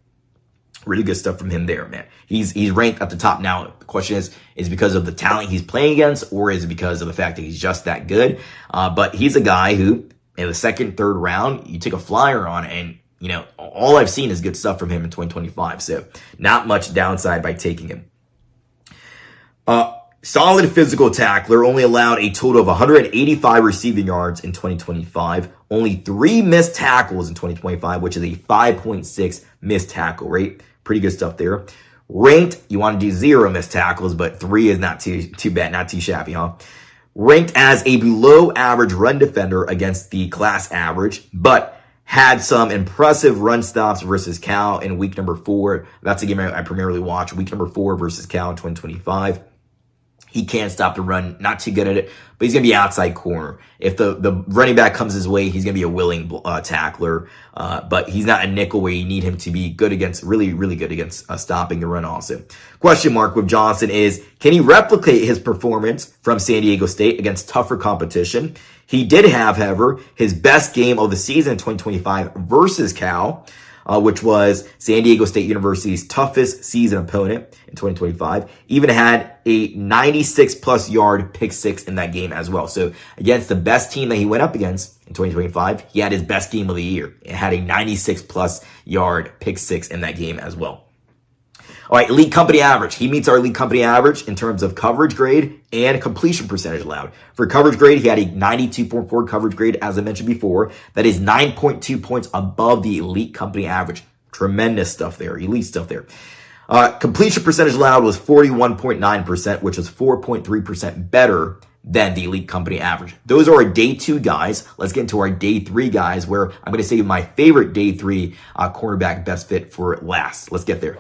Really good stuff from him there, man. He's ranked at the top now. The question is because of the talent he's playing against, or is it because of the fact that he's just that good? But he's a guy who, in the second, third round, you take a flyer on, and you know, all I've seen is good stuff from him in 2025. So not much downside by taking him. Solid physical tackler, only allowed a total of 185 receiving yards in 2025. Only 3 missed tackles in 2025, which is a 5.6 missed tackle rate. Pretty good stuff there. Ranked, you want to do 0 missed tackles, but 3 is not too bad, not too shabby, huh? Ranked as a below average run defender against the class average, but had some impressive run stops versus Cal in week number 4. That's a game I primarily watch. Week number 4 versus Cal in 2025. He can't stop the run. Not too good at it, but he's going to be outside corner. If the running back comes his way, he's going to be a willing tackler. But he's not a nickel where you need him to be good against, really, really good against stopping the run also. Question mark with Johnson is, can he replicate his performance from San Diego State against tougher competition? He did have, however, his best game of the season in 2025 versus Cal, which was San Diego State University's toughest season opponent in 2025. Even had a 96-plus yard pick 6 in that game as well. So against the best team that he went up against in 2025, he had his best game of the year. It had a 96-plus yard pick 6 in that game as well. All right, elite company average. He meets our elite company average in terms of coverage grade and completion percentage allowed. For coverage grade, he had a 92.4 coverage grade, as I mentioned before. That is 9.2 points above the elite company average. Tremendous stuff there, elite stuff there. Completion percentage allowed was 41.9%, which is 4.3% better than the elite company average. Those are our day 2 guys. Let's get into our day 3 guys, where I'm going to save my favorite day 3 cornerback best fit for last. Let's get there.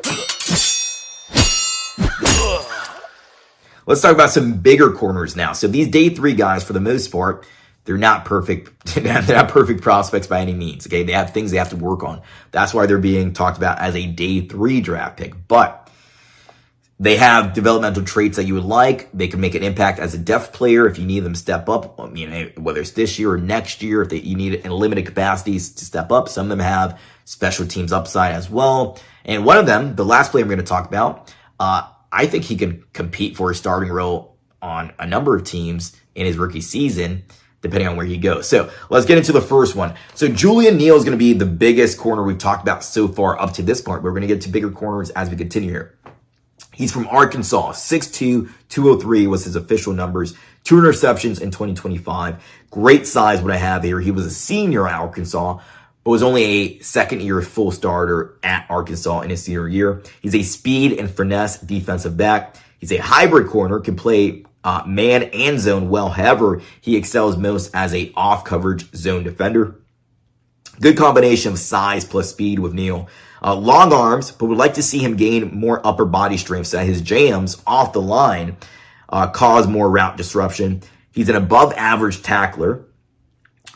Let's talk about some bigger corners now. So these day 3 guys, for the most part, They're not perfect. They're not perfect prospects by any means. Okay. They have things they have to work on. That's why they're being talked about as a day 3 draft pick, but they have developmental traits that you would like. They can make an impact as a depth player if you need them to step up, whether it's this year or next year, if you need it in limited capacities to step up. Some of them have special teams upside as well. And one of them, the last player I'm going to talk about, I think he can compete for a starting role on a number of teams in his rookie season, depending on where he goes. So let's get into the first one. So Julian Neal is going to be the biggest corner we've talked about so far up to this point. We're going to get to bigger corners as we continue here. He's from Arkansas. 6'2", 203 was his official numbers. 2 interceptions in 2025. Great size what I have here. He was a senior at Arkansas, but was only a second-year full starter at Arkansas in his senior year. He's a speed and finesse defensive back. He's a hybrid corner, can play man and zone well. However, he excels most as a off-coverage zone defender. Good combination of size plus speed with Neal. Long arms, but would like to see him gain more upper body strength so that his jams off the line cause more route disruption. He's an above average tackler,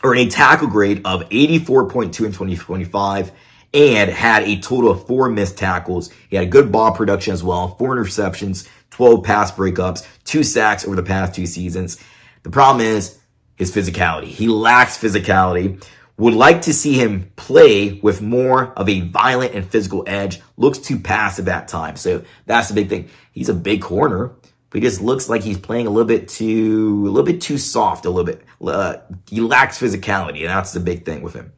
earning a tackle grade of 84.2 in 2025, and had a total of 4 missed tackles. He had a good ball production as well, 4 interceptions, 12 pass breakups, 2 sacks over the past 2 seasons. The problem is his physicality. He lacks physicality. Would like to see him play with more of a violent and physical edge. Looks too passive at times. So that's the big thing. He's a big corner, but he just looks like he's playing a little bit too soft, he lacks physicality, and that's the big thing with him.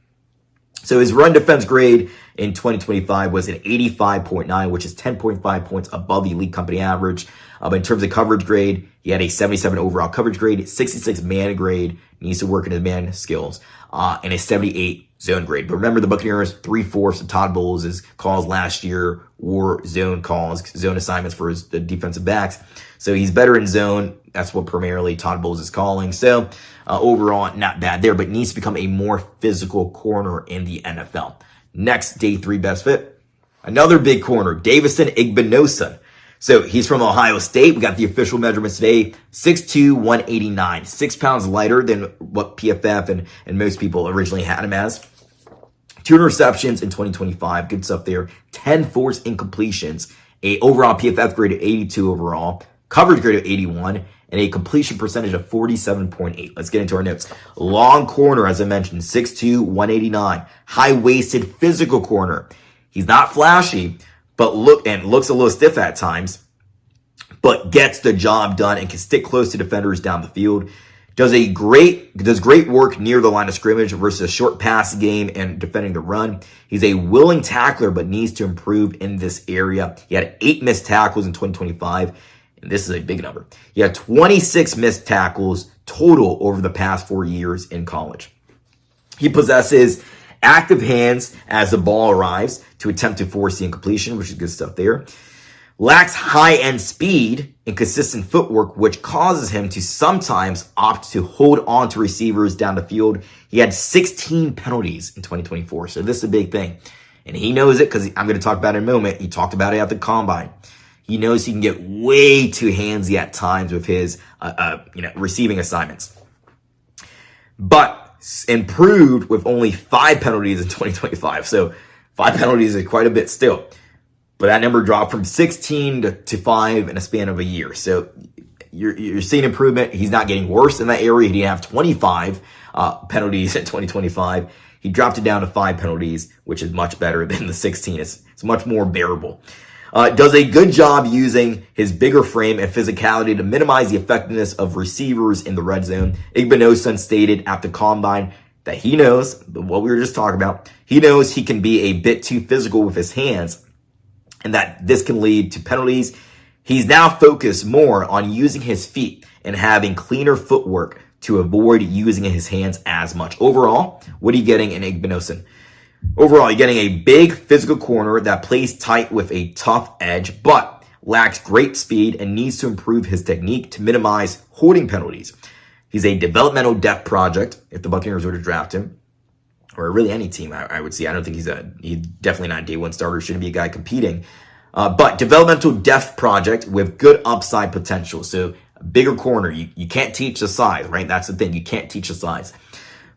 So his run defense grade in 2025 was an 85.9, which is 10.5 points above the elite company average. But in terms of coverage grade, he had a 77 overall coverage grade, 66 man grade, needs to work in his man skills, and a 78 zone grade. But remember, the Buccaneers, 3/4 of Todd Bowles' calls last year were zone calls, zone assignments for the defensive backs. So he's better in zone. That's what primarily Todd Bowles is calling. So overall, not bad there, but needs to become a more physical corner in the NFL. Next, day 3 best fit. Another big corner, Davison Igbinosun. So he's from Ohio State. We got the official measurements today. 6'2", 189. 6 pounds lighter than what PFF and most people originally had him as. 2 interceptions in 2025. Good stuff there. 10 forced incompletions. A overall PFF grade of 82 overall. Coverage grade of 81. And a completion percentage of 47.8. Let's get into our notes. Long corner, as I mentioned. 6'2", 189. High-waisted physical corner. He's not flashy, but looks a little stiff at times, but gets the job done and can stick close to defenders down the field. Does great work near the line of scrimmage versus a short pass game and defending the run. He's a willing tackler, but needs to improve in this area. He had 8 missed tackles in 2025, and this is a big number. He had 26 missed tackles total over the past 4 years in college. He possesses active hands as the ball arrives to attempt to force the incompletion, which is good stuff there. Lacks high-end speed and consistent footwork, which causes him to sometimes opt to hold on to receivers down the field. He had 16 penalties in 2024, so this is a big thing. And he knows it because I'm going to talk about it in a moment. He talked about it at the Combine. He knows he can get way too handsy at times with his receiving assignments. But improved with only 5 penalties in 2025. So 5 penalties is quite a bit still. But that number dropped from 16 to 5 in a span of a year. So you're seeing improvement. He's not getting worse in that area. He didn't have 25 penalties in 2025. He dropped it down to 5 penalties, which is much better than the 16. It's much more bearable. Does a good job using his bigger frame and physicality to minimize the effectiveness of receivers in the red zone. Igbinosun stated at the Combine that he knows, what we were just talking about, he knows he can be a bit too physical with his hands and that this can lead to penalties. He's now focused more on using his feet and having cleaner footwork to avoid using his hands as much. Overall, what are you getting in Igbinosun? Overall, you're getting a big physical corner that plays tight with a tough edge, but lacks great speed and needs to improve his technique to minimize holding penalties. He's a developmental depth project if the Buccaneers were to draft him, or really any team, I would see. I don't think he's definitely not a day 1 starter, shouldn't be a guy competing. But developmental depth project with good upside potential. So A bigger corner. You can't teach the size, right? That's the thing. You can't teach the size.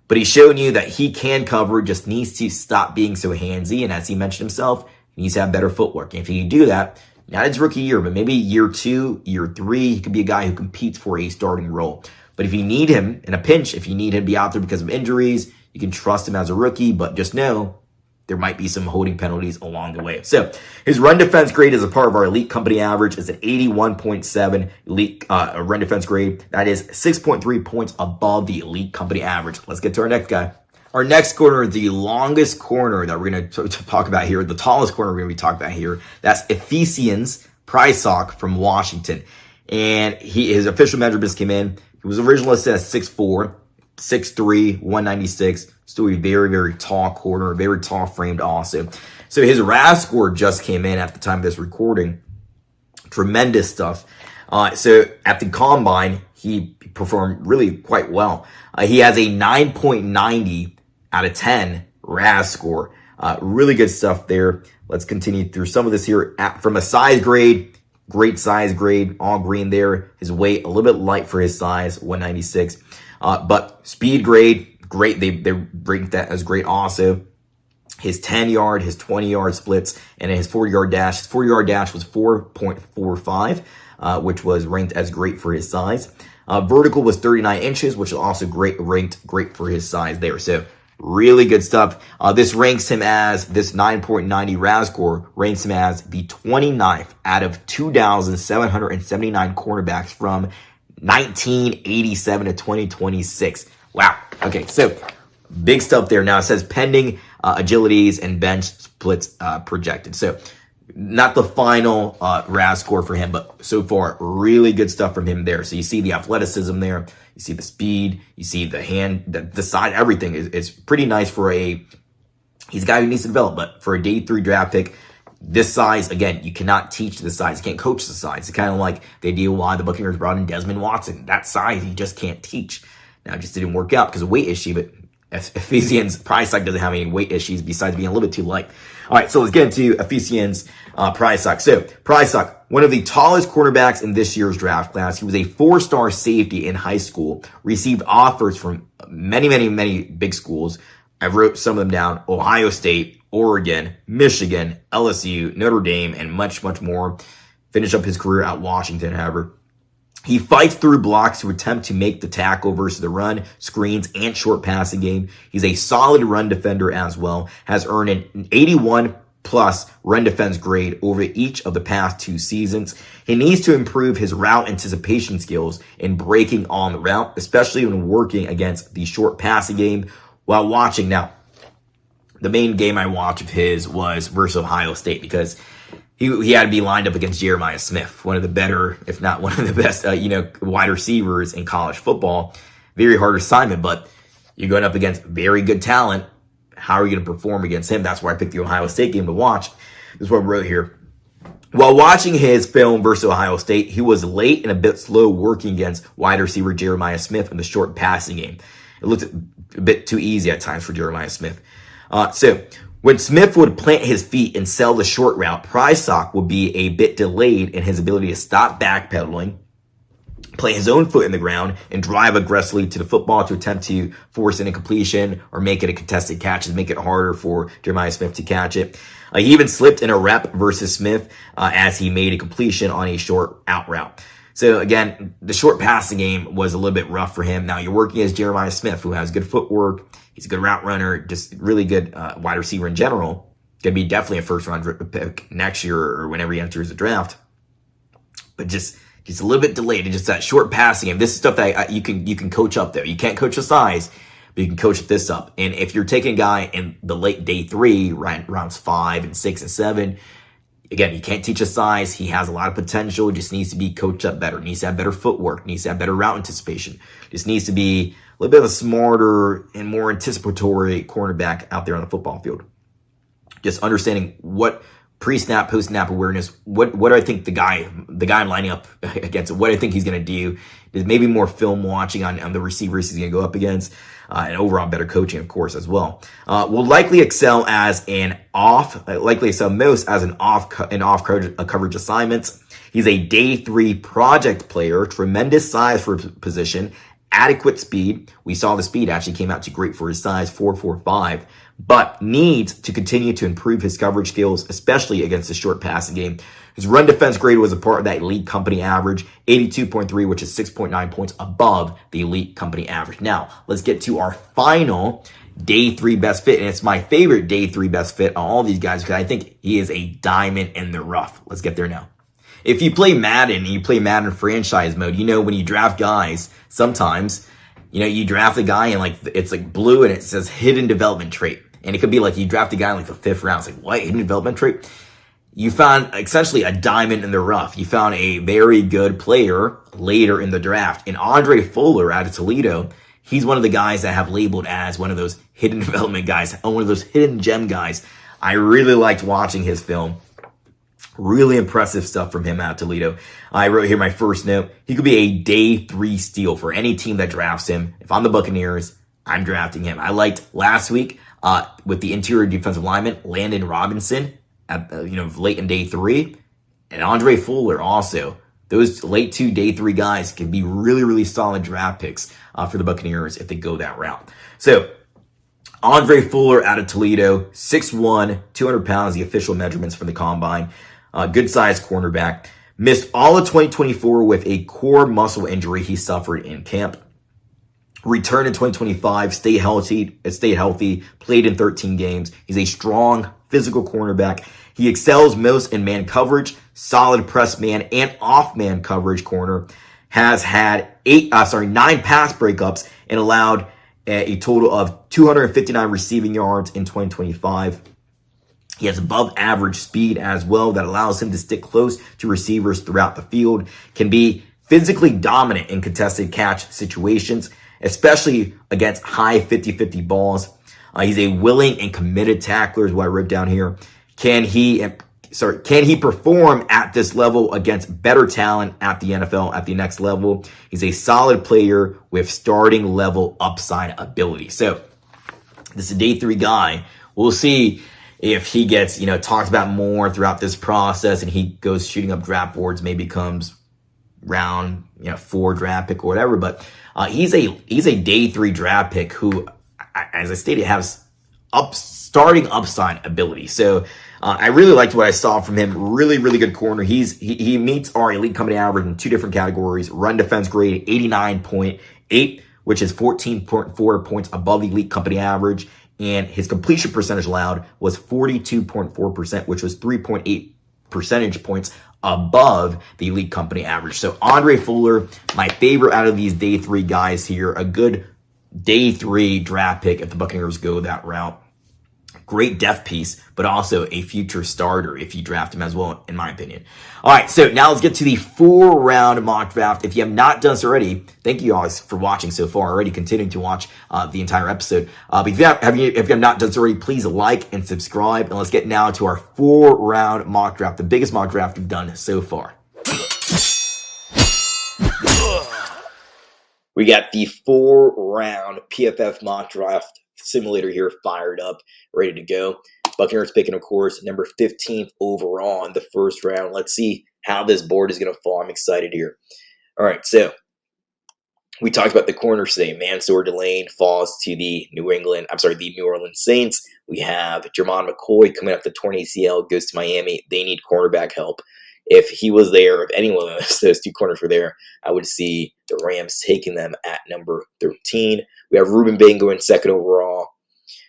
But he's showing you that he can cover, just needs to stop being so handsy. And as he mentioned himself, he needs to have better footwork. And if he can do that, not his rookie year, but maybe year 2, year 3, he could be a guy who competes for a starting role. But if you need him in a pinch, if you need him to be out there because of injuries, you can trust him as a rookie, but just know there might be some holding penalties along the way. So his run defense grade as a part of our elite company average is an 81.7 elite run defense grade. That is 6.3 points above the elite company average. Let's get to our next guy. Our next corner is the longest corner that we're going to talk about here, the tallest corner we're going to be talking about here. That's Ephesians Prysock from Washington. And his official measurements came in. He was originally listed as 6'4", 6'3", 196. Still a very, very tall corner, very tall framed also. So his RAS score just came in at the time of this recording. Tremendous stuff. So at the combine, he performed really quite well. He has a 9.90 out of 10 RAS score. Really good stuff there. Let's continue through some of this here. From a size grade, great size grade, all green there. His weight, a little bit light for his size, 196. But speed grade, great. They rate that as great also. His 10-yard, his 20-yard splits, and his 40-yard dash. His 40-yard dash was 4.45, which was ranked as great for his size. Vertical was 39 inches, which is also ranked great for his size there. So really good stuff. This ranks him as, this 9.90 RAS score ranks him as the 29th out of 2,779 cornerbacks from 1987 to 2026. Wow. Okay, so big stuff there. Now it says pending agilities and bench splits projected. So not the final RAS score for him, but so far really good stuff from him there. So you see the athleticism there, you see the speed, you see the hand, the size, everything is pretty nice for he's a guy who needs to develop, but for a day 3 draft pick, this size, again, you cannot teach the size. You can't coach the size. It's kind of like the idea why the Buccaneers brought in Desmond Watson. That size, you just can't teach. Now, it just didn't work out because of weight issue, but Ephesians Prysock doesn't have any weight issues besides being a little bit too light. All right, so let's get into Ephesians Prysock. So, Prysock, one of the tallest cornerbacks in this year's draft class. He was a 4-star safety in high school, received offers from many, many, many big schools. I wrote some of them down: Ohio State, Oregon, Michigan, LSU, Notre Dame, and much, much more. Finished up his career at Washington, however. He fights through blocks to attempt to make the tackle versus the run, screens, and short passing game. He's a solid run defender as well. Has earned an 81 plus run defense grade over each of the past 2 seasons. He needs to improve his route anticipation skills in breaking on the route, especially when working against the short passing game while watching. Now, the main game I watched of his was versus Ohio State because he had to be lined up against Jeremiah Smith, one of the better, if not one of the best, wide receivers in college football. Very hard assignment, but you're going up against very good talent. How are you going to perform against him? That's why I picked the Ohio State game to watch. This is what I wrote here. While watching his film versus Ohio State, he was late and a bit slow working against wide receiver Jeremiah Smith in the short passing game. It looked a bit too easy at times for Jeremiah Smith. So when Smith would plant his feet and sell the short route, Prysock would be a bit delayed in his ability to stop backpedaling, play his own foot in the ground, and drive aggressively to the football to attempt to force an incompletion or make it a contested catch and make it harder for Jeremiah Smith to catch it. He even slipped in a rep versus Smith as he made a completion on a short out route. So again, the short passing game was a little bit rough for him. Now you're working as Jeremiah Smith, who has good footwork. He's a good route runner, just really good wide receiver in general. Going to be definitely a first-round pick next year or whenever he enters the draft. But just a little bit delayed. And just that short passing game. This is stuff that you can coach up there. You can't coach the size, but you can coach this up. And if you're taking a guy in the late day 3, rounds 5 and 6 and 7, again, you can't teach his size. He has a lot of potential. Just needs to be coached up better. Needs to have better footwork. Needs to have better route anticipation. Just needs to be a little bit of a smarter and more anticipatory cornerback out there on the football field. Just understanding what pre-snap, post-snap awareness, what do I think the guy I'm lining up against, what I think he's going to do. There's maybe more film watching on the receivers he's going to go up against. and overall better coaching, of course, as well. Will likely excel most as an off coverage assignments. He's a day 3 project player, tremendous size for position, adequate speed. We saw the speed actually came out to great for his size, 4.45, but needs to continue to improve his coverage skills, especially against the short passing game. His run defense grade was a part of that elite company average, 82.3, which is 6.9 points above the elite company average. Now, let's get to our final day 3 best fit, and it's my favorite day 3 best fit on all these guys because I think he is a diamond in the rough. Let's get there now. If you play Madden and you play Madden franchise mode, when you draft guys, sometimes, you draft a guy and it's blue and it says hidden development trait. And it could be you draft a guy in the 5th round. It's what? Hidden development trait? You found essentially a diamond in the rough. You found a very good player later in the draft. And Andre Fuller out of Toledo, he's one of the guys that I have labeled as one of those hidden development guys, one of those hidden gem guys. I really liked watching his film. Really impressive stuff from him out of Toledo. I wrote here my first note. He could be a day 3 steal for any team that drafts him. If I'm the Buccaneers, I'm drafting him. I liked last week with the interior defensive lineman, Landon Robinson, at late in day 3. And Andre Fuller also. Those late 2 day 3 guys can be really, really solid draft picks for the Buccaneers if they go that route. So, Andre Fuller out of Toledo, 6'1", 200 pounds, the official measurements for the combine. Good sized cornerback. Missed all of 2024 with a core muscle injury he suffered in camp. Returned in 2025, stayed healthy, played in 13 games. He's a strong physical cornerback. He excels most in man coverage, solid press man and off man coverage corner. Has had 9 pass breakups and allowed a total of 259 receiving yards in 2025. He has above average speed as well that allows him to stick close to receivers throughout the field. Can be physically dominant in contested catch situations, especially against high 50-50 balls. He's a willing and committed tackler is what I wrote down here. Can he perform at this level against better talent at the NFL at the next level? He's a solid player with starting level upside ability. So this is a day 3 guy. We'll see if he gets, talked about more throughout this process and he goes shooting up draft boards, maybe comes round, 4 draft pick or whatever. But he's a day 3 draft pick who, as I stated, has starting upside ability. So I really liked what I saw from him. Really, really good corner. He meets our elite company average in 2 different categories. Run defense grade 89.8, which is 14.4 points above the elite company average. And his completion percentage allowed was 42.4%, which was 3.8 percentage points above the elite company average. So Andre Fuller, my favorite out of these day 3 guys here, a good day 3 draft pick if the Buccaneers go that route. Great depth piece, but also a future starter if you draft him as well, in my opinion. All right, so now let's get to the 4-round mock draft. If you have not done so already, thank you guys for watching so far, already continuing to watch the entire episode. But if you have not done so already, please like and subscribe. And let's get now to our 4-round mock draft, the biggest mock draft we've done so far. We got the 4-round PFF mock draft simulator here fired up, ready to go. Buccaneers picking, of course, number 15th overall in the first round. Let's see how this board is going to fall. I'm excited here. All right, so we talked about the corners today. Mansour Delane falls to the New Orleans Saints. We have Jermon McCoy coming up the torn ACL, goes to Miami. They need cornerback help. If he was there, if anyone of those 2 corners were there, I would see the Rams taking them at number 13. We have Ruben Bain going 2nd overall.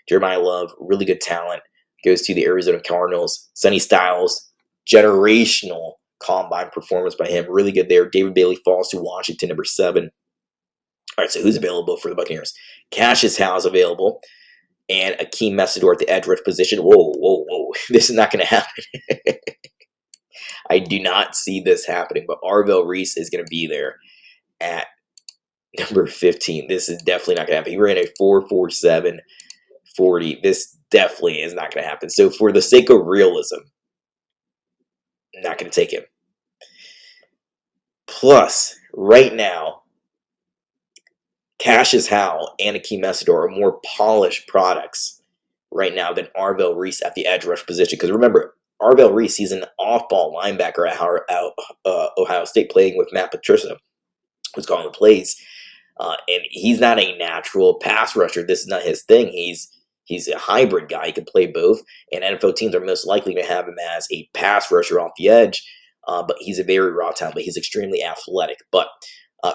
Jeremiah Love, really good talent, goes to the Arizona Cardinals. Sonny Styles, generational combine performance by him, really good there. David Bailey falls to Washington, number 7. All right, so who's available for the Buccaneers? Cassius Howe's available, and Akeem Messidor at the edge rush position. Whoa. This is not going to happen. I do not see this happening, but Arvell Reese is going to be there at number 15. This is definitely not going to happen. He ran a 4.47 40. This definitely is not going to happen. So for the sake of realism, I'm not going to take him. Plus, right now, Cassius Howell and Akeem Messidor are more polished products right now than Arvell Reese at the edge rush position. Because remember, Arvell Reese, he's an off-ball linebacker at Ohio State, playing with Matt Patricia, who's calling the plays. And he's not a natural pass rusher. This is not his thing. He's a hybrid guy. He can play both. And NFL teams are most likely to have him as a pass rusher off the edge. But he's a very raw talent, but he's extremely athletic. But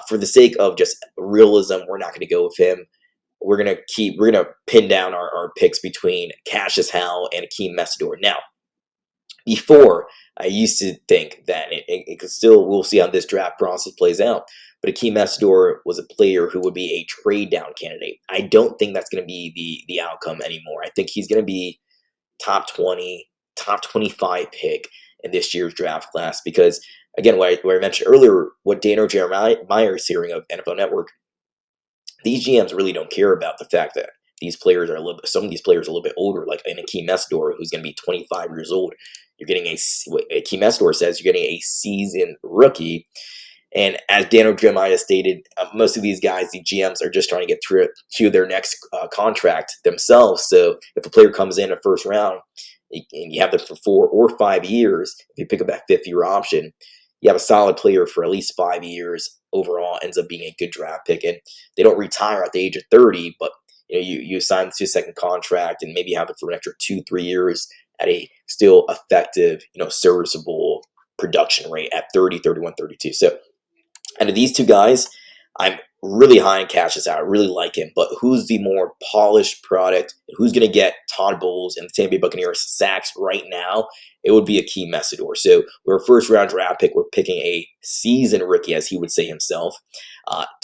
for the sake of just realism, we're not going to go with him. We're gonna pin down our picks between Cassius Howell and Akeem Messidor. Now, before, I used to think that it could still, we'll see how this draft process plays out, but Akeem Messidor was a player who would be a trade down candidate. I don't think that's going to be the outcome anymore. I think he's going to be top 20, top 25 pick in this year's draft class because, again, what I mentioned earlier, what Daniel Jeremiah is hearing of NFL Network, these GMs really don't care about the fact that these players are some of these players are a little bit older, like an Akeem Messidor, who's going to be 25 years old. You're getting what Akeem Messidor says, you're getting a seasoned rookie. And as Daniel Jeremiah stated, most of these guys, the GMs, are just trying to get through to their next contract themselves. So if a player comes in a first round and you have them for 4 or 5 years, if you pick up that fifth-year option, you have a solid player for at least 5 years overall, ends up being a good draft pick. And they don't retire at the age of 30, but you sign to a second contract and maybe have it for an extra 2-3 years at a still effective, serviceable production rate at 30, 31, 32. So out of these two guys, I'm really high on Cassius Howell. I really like him. But who's the more polished product? Who's going to get Todd Bowles and the Tampa Bay Buccaneers sacks right now? It would be Akeem Messidor. So we're a first-round draft pick. We're picking a seasoned rookie, as he would say himself.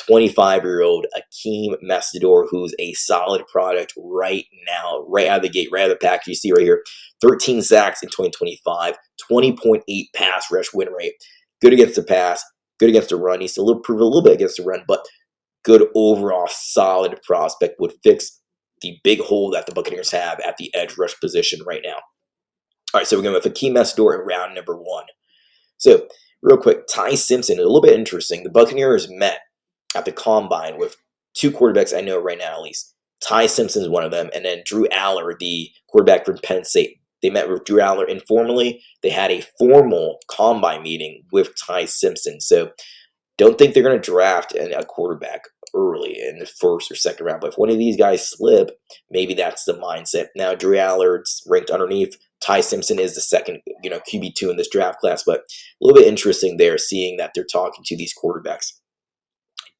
25-year-old Akeem Messidor, who's a solid product right now, right out of the gate, right out of the package. You see right here, 13 sacks in 2025, 20.8 pass rush win rate. Good against the pass, good against the run. Needs to prove a little bit against the run, but good overall, solid prospect. Would fix the big hole that the Buccaneers have at the edge rush position right now. All right, so we're going with Akeem Messidor in round number 1. So, real quick, Ty Simpson, a little bit interesting. The Buccaneers met at the Combine with 2 quarterbacks I know right now, at least. Ty Simpson is one of them, and then Drew Aller, the quarterback from Penn State. They met with Drew Aller informally. They had a formal Combine meeting with Ty Simpson. So, don't think they're going to draft a quarterback early in the first or second round. But if one of these guys slip, maybe that's the mindset. Now, Drew Allard's ranked underneath. Ty Simpson is the second, QB2 in this draft class. But a little bit interesting there, seeing that they're talking to these quarterbacks.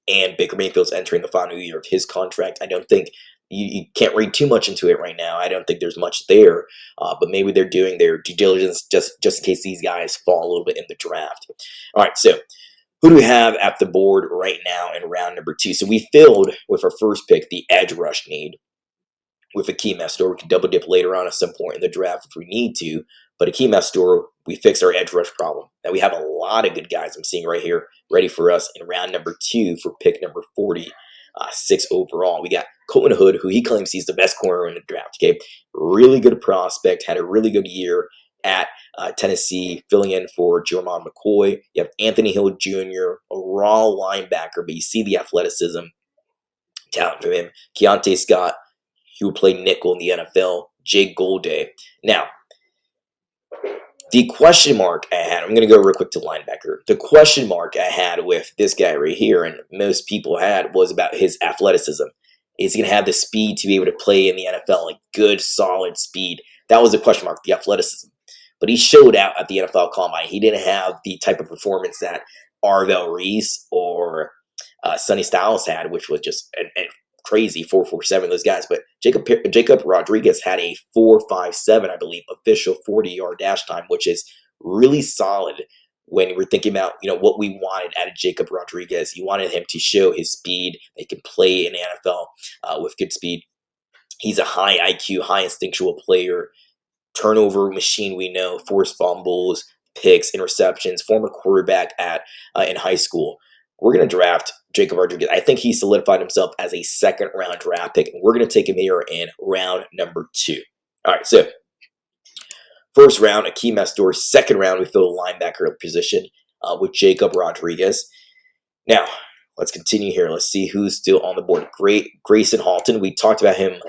And Baker Mayfield's entering the final year of his contract. I don't think you can't read too much into it right now. I don't think there's much there. But maybe they're doing their due diligence just in case these guys fall a little bit in the draft. All right, so who do we have at the board right now in round number 2? So we filled, with our first pick, the edge rush need with Akeem Messidor. We can double dip later on at some point in the draft if we need to. But Akeem Messidor, we fixed our edge rush problem. Now we have a lot of good guys I'm seeing right here ready for us in round number 2 for pick number 46 overall. We got Colton Hood, who he claims he's the best corner in the draft. Okay, really good prospect, had a really good year at Tennessee, filling in for Jermon McCoy. You have Anthony Hill Jr., a raw linebacker, but you see the athleticism, talent from him. Keontae Scott, he would play nickel in the NFL. Jake Golday. Now, the question mark I had, I'm going to go real quick to linebacker. The question mark I had with this guy right here, and most people had, was about his athleticism. Is he going to have the speed to be able to play in the NFL, like good, solid speed? That was the question mark, the athleticism. But he showed out at the NFL Combine. He didn't have the type of performance that Arvell Reese or Sonny Styles had, which was just crazy, 4.47, those guys. But Jacob Rodriguez had a 4.57, I believe, official 40-yard dash time, which is really solid when we're thinking about, what we wanted out of Jacob Rodriguez. You wanted him to show his speed. They can play in the NFL with good speed. He's a high IQ, high instinctual player. Turnover machine, we know, forced fumbles, picks, interceptions, former quarterback in high school. We're going to draft Jacob Rodriguez. I think he solidified himself as a second-round draft pick, and we're going to take him here in round number 2. All right, so first round, Akeem Messidor. Second round, we fill a linebacker position with Jacob Rodriguez. Now, let's continue here. Let's see who's still on the board. Grayson Halton. We talked about him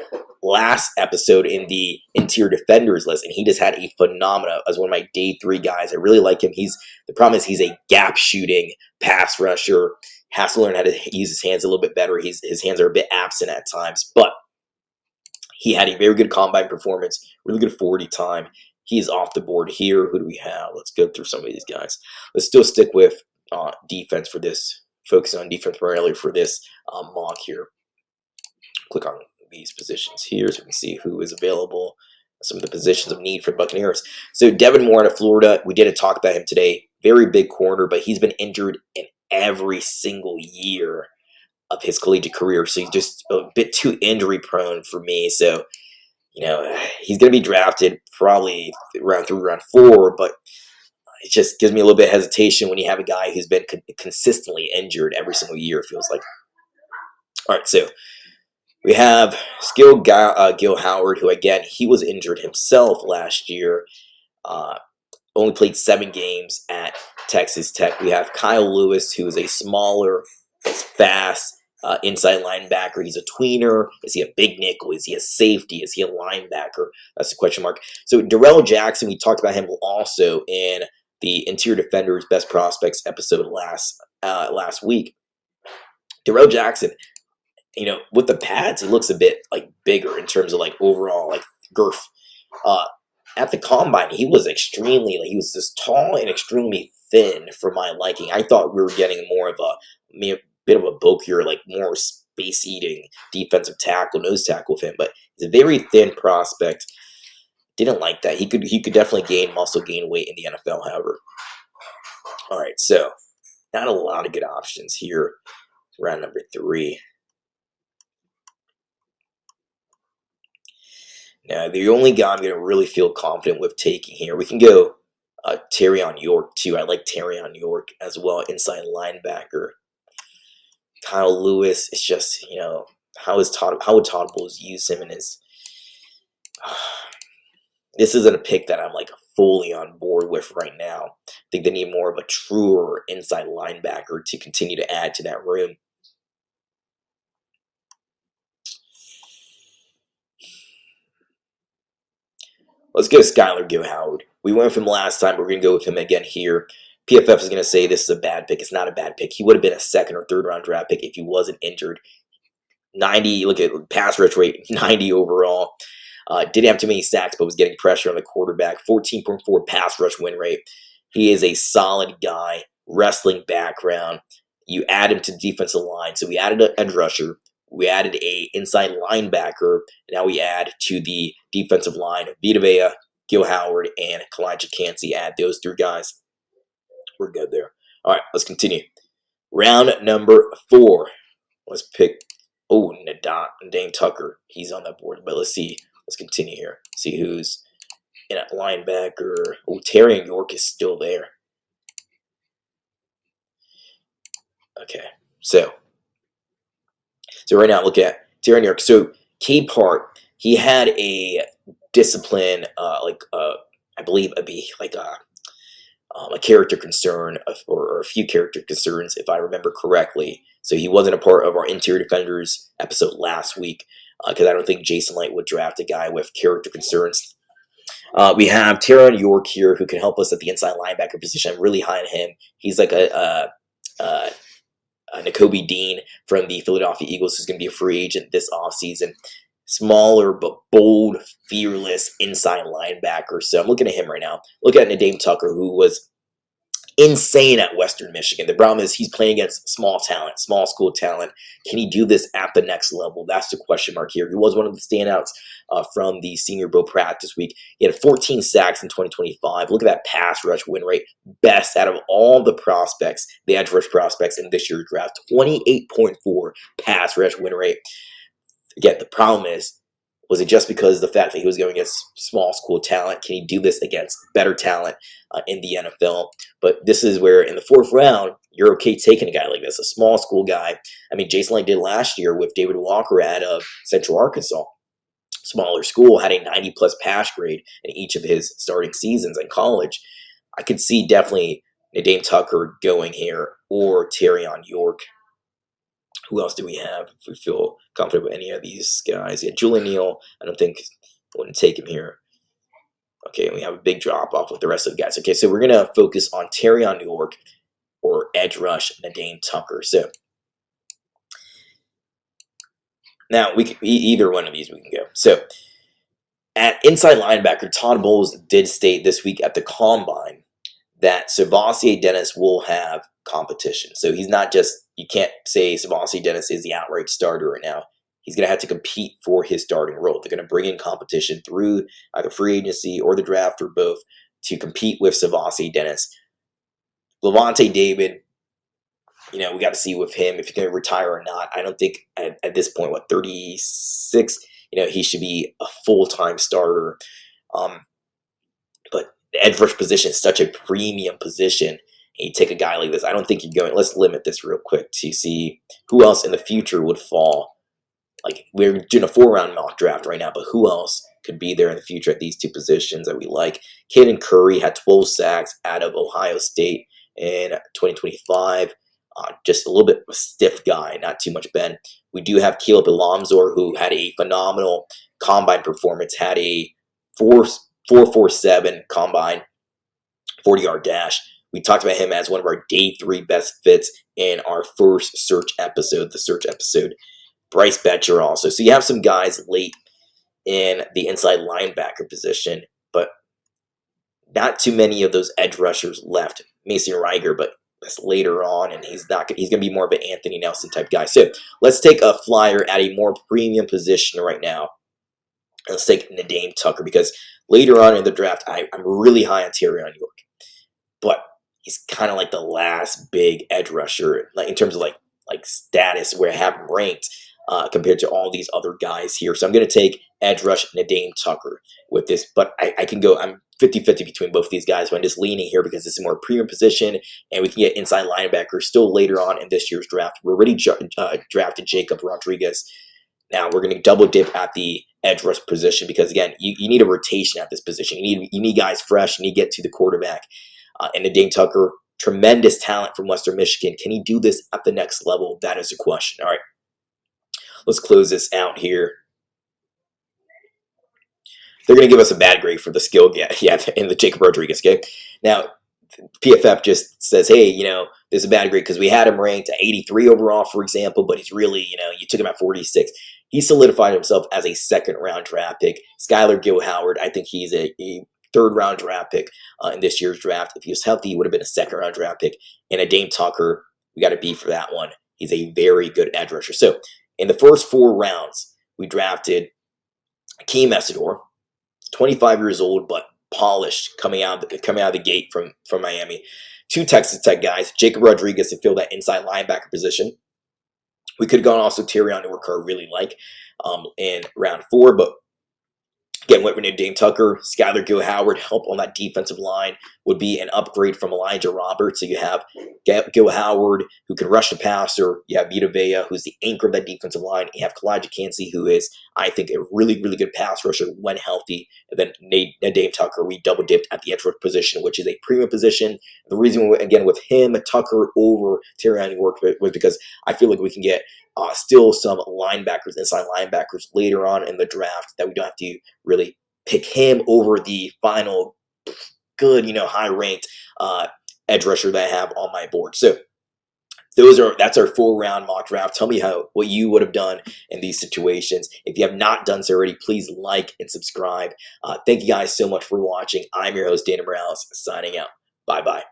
last episode in the interior defenders list, and he just had a phenomena as one of my day 3 guys. I really like him. The problem is he's a gap shooting pass rusher. Has to learn how to use his hands a little bit better. His hands are a bit absent at times, but he had a very good combine performance, really good 40 time. He's off the board here. Who do we have? Let's go through some of these guys. Let's still stick with defense for this, focusing on defense primarily for this mock here. Click on these positions here so we can see who is available, some of the positions of need for the Buccaneers. So Devin Moore out of Florida, we didn't talk about him today. Very big corner, but he's been injured in every single year of his collegiate career, so he's just a bit too injury prone for me. So, he's going to be drafted probably round 3, round 4, but it just gives me a little bit of hesitation when you have a guy who's been consistently injured every single year, it feels like. All right, so we have Gil Howard, who, again, he was injured himself last year. Only played 7 games at Texas Tech. We have Kyle Lewis, who is a smaller, fast inside linebacker. He's a tweener. Is he a big nickel? Is he a safety? Is he a linebacker? That's the question mark. So Darrell Jackson, we talked about him also in the Interior Defenders Best Prospects episode last week. Darrell Jackson, with the pads, he looks a bit bigger in terms of overall girth. At the combine, he was he was just tall and extremely thin for my liking. I thought we were getting more of a bit of a bulkier, more space-eating defensive tackle, nose tackle with him, but he's a very thin prospect. Didn't like that. He could definitely gain muscle, gain weight in the NFL, however. All right, so not a lot of good options here. Round number 3. Now, the only guy I'm going to really feel confident with taking here, we can go Terrion York, too. I like Terrion York as well, inside linebacker. Kyle Lewis, it's just, how would Todd Bowles use him in his... This isn't a pick that I'm fully on board with right now. I think they need more of a truer inside linebacker to continue to add to that room. Let's go Skylar Gil Howard. We went with him last time, but we're going to go with him again here. PFF is going to say this is a bad pick. It's not a bad pick. He would have been a 2nd or 3rd round draft pick if he wasn't injured. 90, look at pass rush rate, 90 overall. Didn't have too many sacks, but was getting pressure on the quarterback. 14.4 pass rush win rate. He is a solid guy, wrestling background. You add him to the defensive line. So we added an edge rusher. We added a inside linebacker. Now we add to the defensive line Vita Vea, Gil Howard, and Kalijah Cansey. Add those 3 guys. We're good there. All right, let's continue. Round number 4. Let's pick, Dane Tucker. He's on that board, but let's see. Let's continue here. See who's in at linebacker. Terrion York is still there. Okay, so right now, look at Terrion York. So K-Part, he had a discipline, I believe it'd be a character concern or a few character concerns, if I remember correctly. So he wasn't a part of our Interior Defenders episode last week because I don't think Jason Light would draft a guy with character concerns. We have Terrion York here who can help us at the inside linebacker position. I'm really high on him. He's like a Nakobe Dean from the Philadelphia Eagles who's going to be a free agent this offseason. Smaller but bold, fearless inside linebacker. So I'm looking at him right now. Look at Dane Tucker, who was insane at Western Michigan. The problem is he's playing against small talent, small school talent. Can he do this at the next level? That's the question mark here. He was one of the standouts from the Senior Bowl practice week. He had 14 sacks in 2025. Look at that pass rush win rate. Best out of all the prospects, the edge rush prospects in this year's draft. 28.4 pass rush win rate. Again, the problem was it just because of the fact that he was going against small school talent? Can he do this against better talent in the NFL? But this is where in the 4th round, you're okay taking a guy like this, a small school guy. I mean, Jason Light did last year with David Walker out of Central Arkansas. Smaller school, had a 90-plus pass grade in each of his starting seasons in college. I could see definitely Dane Tucker going here or Terrion York. Who else do we have? If we feel confident with any of these guys, yeah, Julian Neal. I don't think I wouldn't take him here. Okay, we have a big drop off with the rest of the guys. Okay, so we're gonna focus on Terrion New York or edge rush Nadine Tucker. So now we can either one of these we can go. So at inside linebacker, Todd Bowles did state this week at the combine that Savasi Dennis will have competition. So he's not just, you can't say Savasi Dennis is the outright starter right now. He's going to have to compete for his starting role. They're going to bring in competition through either free agency or the draft or both to compete with Savasi Dennis. Levante David, we got to see with him if he's going to retire or not. I don't think at this point, 36, he should be a full-time starter. But the edge rush position is such a premium position. And you take a guy like this, I don't think you're going, let's limit this real quick to see who else in the future would fall. Like, we're doing a 4-round mock draft right now, but who else could be there in the future at these two positions that we like? Caden Curry had 12 sacks out of Ohio State in 2025. Just a little bit of a stiff guy, not too much bend. We do have Caleb Alomzor, who had a phenomenal combine performance, had a 4.47 combine, 40-yard dash. We talked about him as one of our day 3 best fits in our first search episode, the search episode. Bryce Betcher also. So you have some guys late in the inside linebacker position, but not too many of those edge rushers left. Mason Riger, but that's later on, and he's going to be more of an Anthony Nelson type guy. So let's take a flyer at a more premium position right now. Let's take Nadine Tucker, because later on in the draft, I'm really high on Terrion York, but he's kind of like the last big edge rusher, like in terms of like status, where I have him ranked compared to all these other guys here. So I'm going to take edge rush Nadine Tucker with this, but I can go, I'm 50-50 between both these guys, but I'm just leaning here because it's a more premium position, and we can get inside linebacker still later on in this year's draft. We already drafted Jacob Rodriguez. Now we're going to double dip at the edge rush position because, again, you need a rotation at this position. You need guys fresh. You need to get to the quarterback. And Nadine Tucker, tremendous talent from Western Michigan. Can he do this at the next level? That is the question. All right, let's close this out here. They're going to give us a bad grade for the skill in the Jacob Rodriguez game. Now, PFF just says, hey, there's a bad grade because we had him ranked at 83 overall, for example, but he's really, you took him at 46. He solidified himself as a 2nd-round draft pick. Skylar Gill-Howard, I think he's a 3rd-round draft pick in this year's draft. If he was healthy, he would have been a 2nd-round draft pick. And Nadine Tucker, we got to be for that one. He's a very good edge rusher. So in the first 4 rounds, we drafted Akeem Messidor, 25 years old, but polished coming out of the gate from Miami. 2 Texas Tech guys, Jacob Rodriguez to fill that inside linebacker position. We could have gone also Terrion York, I really like in round 4, but again, went with Nadine Tucker. Skylar Gill-Howard, help on that defensive line would be an upgrade from Elijah Roberts. So you have Gill-Howard, who can rush the passer. You have Vita Vea, who's the anchor of that defensive line. You have Kalijah Kancey, who is, I think, a really, really good pass rusher when healthy. And then Nadine Tucker, we double dipped at the edge rush position, which is a premium position. The reason, again, with him, Tucker over Terrion York was because I feel like we can get still some linebackers, inside linebackers later on in the draft that we don't have to really pick him over the final good, high-ranked edge rusher that I have on my board. So that's our 4-round mock draft. Tell me what you would have done in these situations. If you have not done so already, please like and subscribe. Thank you guys so much for watching. I'm your host, Dana Morales, signing out. Bye-bye.